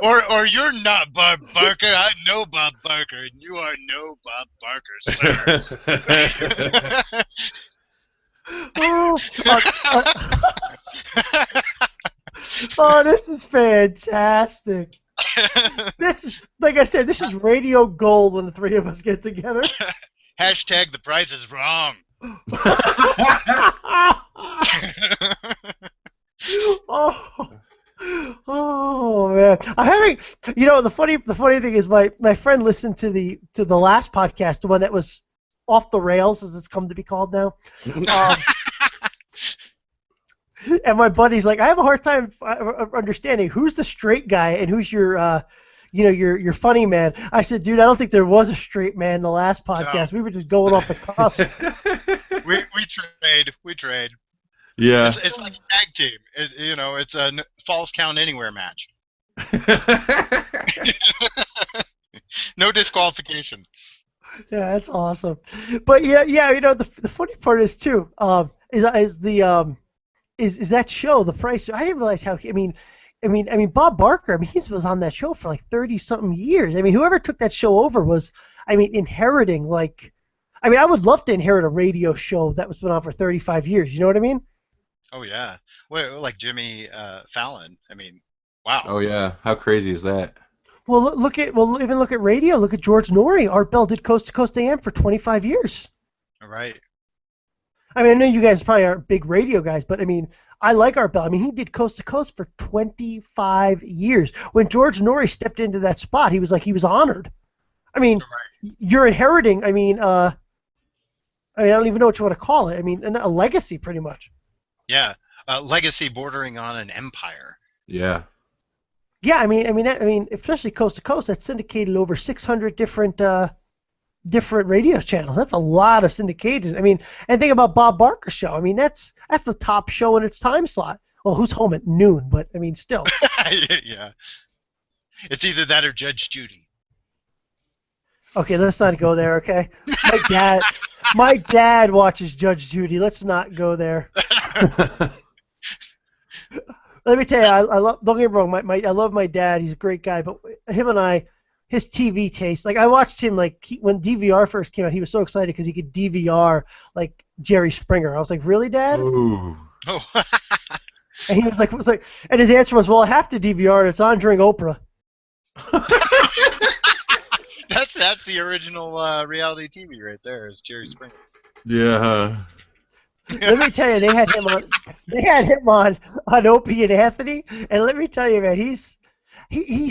or you're not Bob Barker. I know Bob Barker, and you are no Bob Barker, sir. Oh, this is fantastic. This is, like I said, this is radio gold when the three of us get together. Hashtag the price is wrong. Oh man, I'm having. The funny thing is my friend listened to the last podcast, the one that was off the rails, as it's come to be called now. And my buddy's like, I have a hard time understanding who's the straight guy and who's your your funny man. I said, dude, I don't think there was a straight man in the last podcast. No. We were just going off the cusp. We trade. Yeah. It's like a tag team. It's a false count anywhere match. No disqualification. Yeah, that's awesome. But yeah, the funny part is too is that show, The Price. I didn't realize how. I mean, Bob Barker. I mean, he was on that show for like 30-something years. I mean, whoever took that show over was, inheriting like. I mean, I would love to inherit a radio show that was been on for 35 years. You know what I mean? Oh yeah. Well, like Jimmy Fallon. I mean, wow. Oh yeah. How crazy is that? Well, even look at radio. Look at George Norrie. Art Bell did Coast to Coast AM for 25 years. All right. I mean, I know you guys probably aren't big radio guys, but I mean, I like Art Bell. I mean, he did Coast to Coast for 25 years. When George Norrie stepped into that spot, he was honored. I mean, you're inheriting. I don't even know what you want to call it. I mean, a legacy, pretty much. Yeah, a legacy bordering on an empire. Yeah. Yeah, I mean, especially Coast to Coast, that's syndicated over 600 different radio channels. That's a lot of syndication. I mean, and think about Bob Barker's show. I mean, that's the top show in its time slot. Well, who's home at noon? But I mean, still. Yeah. It's either that or Judge Judy. Okay, let's not go there. Okay, my dad watches Judge Judy. Let's not go there. Let me tell you, I love. Don't get me wrong. I love my dad. He's a great guy. But him and I. His TV taste, like I watched him, like when DVR first came out, he was so excited because he could DVR like Jerry Springer. I was like, really, Dad? Ooh. Oh. And he was like, and his answer was, well, I have to DVR it. It's on during Oprah. That's the original reality TV right there. Is Jerry Springer? Yeah. Let me tell you, they had him on Opie and Anthony, and let me tell you, man, he's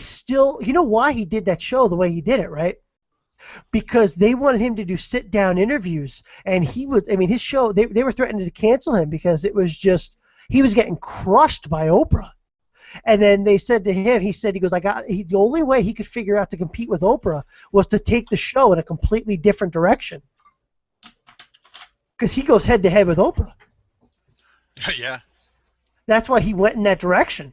still, you know why he did that show the way he did it, right? Because they wanted him to do sit-down interviews, and his show, they were threatening to cancel him because it was just, he was getting crushed by Oprah. And then they said to him, the only way he could figure out to compete with Oprah was to take the show in a completely different direction. Because he goes head-to-head with Oprah. Yeah. That's why he went in that direction.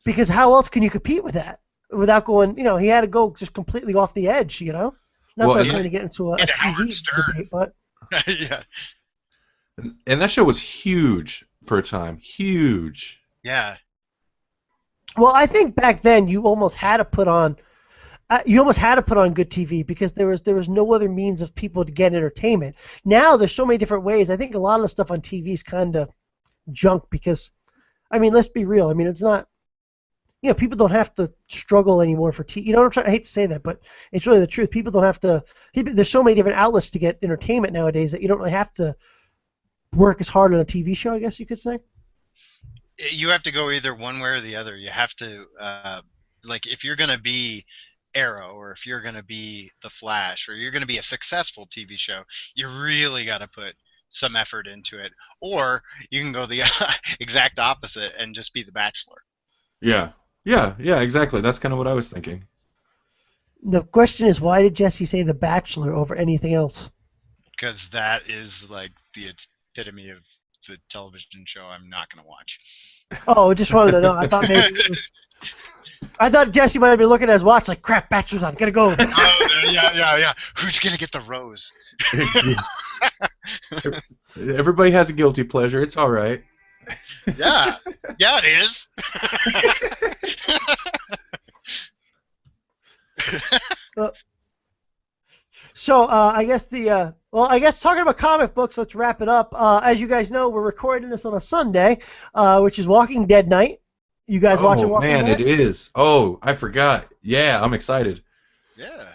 Because how else can you compete with that without going? He had to go just completely off the edge. Not that I'm trying to get into a TV debate, but yeah. And that show was huge for a time. Huge. Yeah. Well, I think back then you almost had to put on good TV because there was no other means of people to get entertainment. Now there's so many different ways. I think a lot of the stuff on TV is kind of junk because, I mean, let's be real. I mean, it's not. People don't have to struggle anymore for TV. You know what I'm trying? I hate to say that, but it's really the truth. People don't have to. There's so many different outlets to get entertainment nowadays that you don't really have to work as hard on a TV show. I guess you could say. You have to go either one way or the other. You have to, like, if you're gonna be Arrow, or if you're gonna be The Flash, or you're gonna be a successful TV show, you really got to put some effort into it. Or you can go the exact opposite and just be The Bachelor. Yeah. Yeah, exactly. That's kind of what I was thinking. The question is, why did Jessie say The Bachelor over anything else? Because that is like the epitome of the television show I'm not going to watch. Oh, I just wanted to know. I thought maybe it was. I thought Jessie might be looking at his watch like, crap, Bachelor's on, gotta go. Oh, yeah. Who's going to get the rose? Everybody has a guilty pleasure. It's all right. Yeah, it is. So I guess talking about comic books, let's wrap it up. As you guys know, we're recording this on a Sunday, which is Walking Dead night. You guys watching Walking Dead? Oh man, it is. Oh, I forgot. Yeah, I'm excited. Yeah.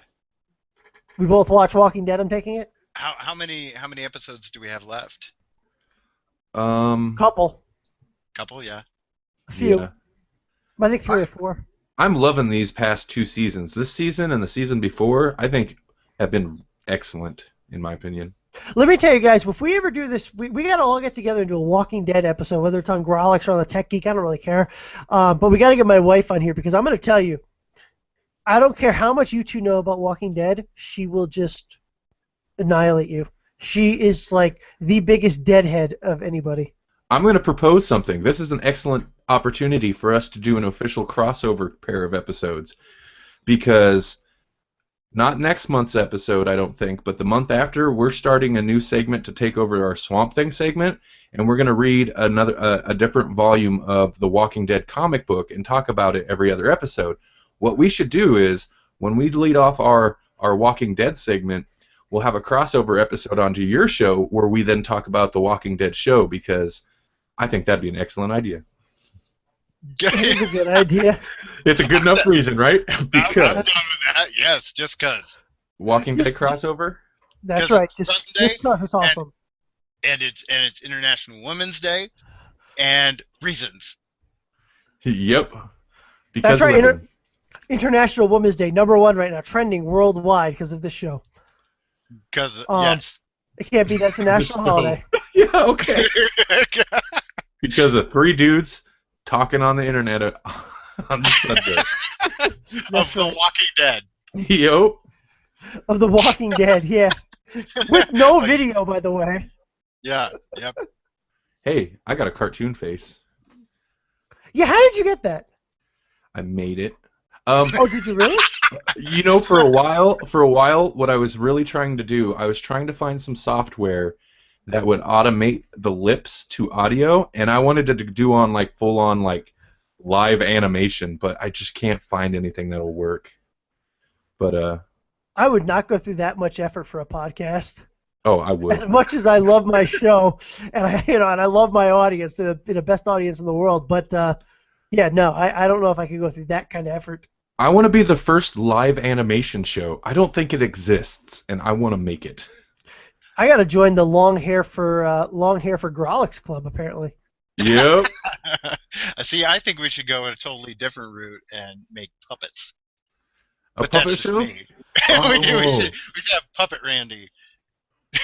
We both watch Walking Dead. I'm taking it. How many episodes do we have left? Couple, yeah. a few. Yeah. I think 3 or 4. I'm loving these past 2 seasons. This season and the season before, I think, have been excellent, in my opinion. Let me tell you guys, if we ever do this, we got to all get together and do a Walking Dead episode, whether it's on Grawlix or on the Tech Geek, I don't really care. But we got to get my wife on here because I'm going to tell you, I don't care how much you two know about Walking Dead, she will just annihilate you. She is like the biggest deadhead of anybody. I'm going to propose something. This is an excellent opportunity for us to do an official crossover pair of episodes because not next month's episode, I don't think, but the month after, we're starting a new segment to take over our Swamp Thing segment, and we're going to read a different volume of the Walking Dead comic book and talk about it every other episode. What we should do is, when we lead off our Walking Dead segment, we'll have a crossover episode onto your show where we then talk about the Walking Dead show because I think that'd be an excellent idea. It's a good idea. It's a good enough reason, right? Because I'm done with that. Yes, just because. Walking Dead crossover? That's right. Just because it's awesome. And it's International Women's Day and reasons. Yep. Because that's right. International Women's Day, #1 right now, trending worldwide because of this show. Because yes. It can't be. That's a national holiday. Yeah, okay. Because of 3 dudes talking on the internet on the Sunday. Of The Walking Dead. Yep. Of The Walking Dead, yeah. With no video, by the way. Yeah, yep. Hey, I got a cartoon face. Yeah, how did you get that? I made it. Oh, did you really? You know, for a while, what I was really trying to do, I was trying to find some software that would automate the lips to audio, and I wanted to do on like full-on like live animation, but I just can't find anything that'll work. But I would not go through that much effort for a podcast. Oh, I would. As much as I love my show, and I love my audience, they're the best audience in the world. But yeah, no, I don't know if I could go through that kind of effort. I want to be the first live animation show. I don't think it exists, and I want to make it. I got to join the long hair for Grawlix Club, apparently. Yep. See, I think we should go in a totally different route and make puppets. A puppet show? We should have Puppet Randy.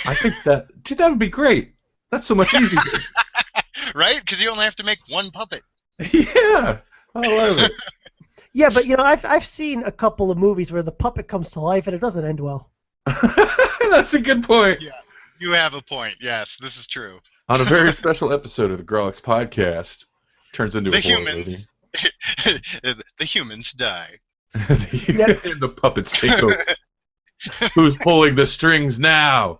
I think that would be great. That's so much easier. Right? Because you only have to make one puppet. Yeah, I love it. Yeah, but I've seen a couple of movies where the puppet comes to life and it doesn't end well. That's a good point. Yeah, you have a point. Yes, this is true. On a very special episode of the Grawlix podcast, turns into a horror movie. The humans die. And the puppets take over. Who's pulling the strings now?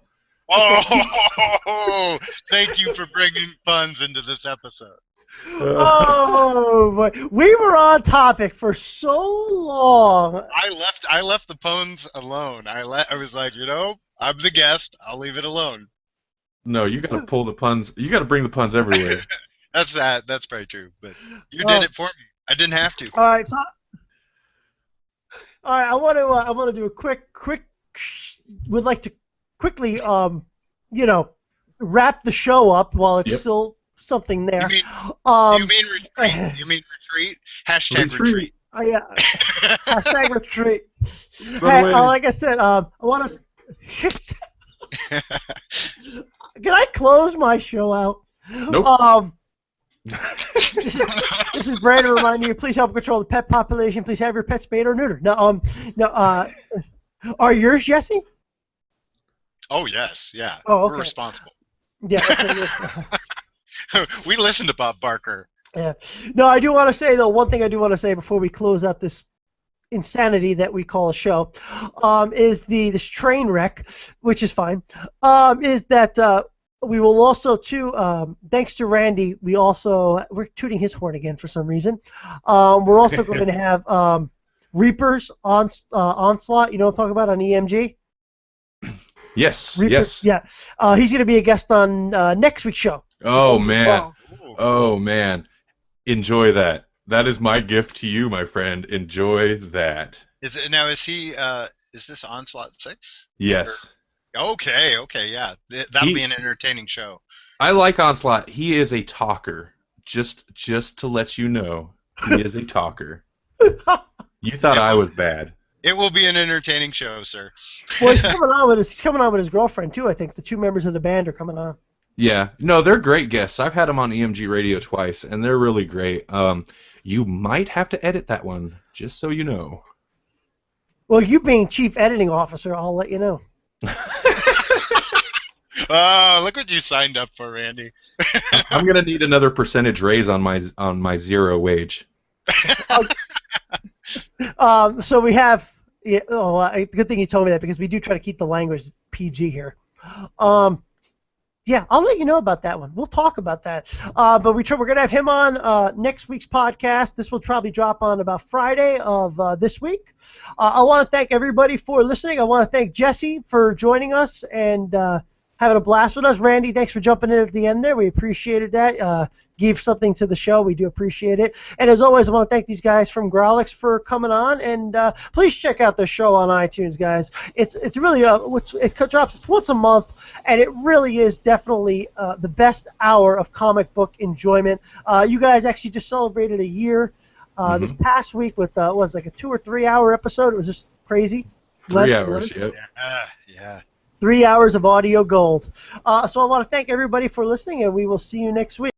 Oh, thank you for bringing puns into this episode. Oh boy, we were on topic for so long. I left the puns alone. I was like, I'm the guest. I'll leave it alone. No, you gotta pull the puns. You gotta bring the puns everywhere. That's very true. But you did it for me. I didn't have to. All right, so all right, I want to do a quick. Would like to quickly, wrap the show up while it's still something there. You mean retreat? You mean retreat? Hashtag retreat. Yeah. Hashtag retreat. Hey, like I said, I want to. Can I close my show out? Nope. This is Brandon reminding you, please help control the pet population. Please have your pet spayed or neutered. No. Are yours, Jessie? Oh yes, yeah. Oh, okay. We're responsible. Yeah. Okay. We listen to Bob Barker. Yeah. No, I do want to say though. One thing I do want to say before we close out this insanity that we call a show, is this train wreck, which is fine. Is that we will also too, thanks to Randy, we're tooting his horn again for some reason. We're also going to have Reapers Onslaught. You know what I'm talking about on EMG? Yes. Reapers, yes. Yeah. He's going to be a guest on next week's show. Oh man. Oh man. Enjoy that. That is my gift to you, my friend. Enjoy that. Is this Onslaught 6? Yes. Okay, yeah. That'll be an entertaining show. I like Onslaught. He is a talker. Just to let you know, he is a talker. You thought I was bad. It will be an entertaining show, sir. Well, he's coming on with his girlfriend too. I think the two members of the band are coming on. Yeah. No, they're great guests. I've had them on EMG Radio twice, and they're really great. You might have to edit that one, just so you know. Well, you being chief editing officer, I'll let you know. Oh, look what you signed up for, Randy. I'm gonna need another percentage raise on my zero wage. So we have. Yeah, good thing you told me that because we do try to keep the language PG here. Yeah, I'll let you know about that one. We'll talk about that. But we're going to have him on next week's podcast. This will probably drop on about Friday of this week. I want to thank everybody for listening. I want to thank Jessie for joining us and having a blast with us. Randy, thanks for jumping in at the end there. We appreciated that. Gave something to the show. We do appreciate it. And as always, I want to thank these guys from Grawlix for coming on. And please check out the show on iTunes, guys. It's really it drops once a month, and it really is definitely the best hour of comic book enjoyment. You guys actually just celebrated a year this past week with was like a 2 or 3 hour episode. It was just crazy. 3 hours, yep. Yeah. 3 hours of audio gold. So I want to thank everybody for listening, and we will see you next week.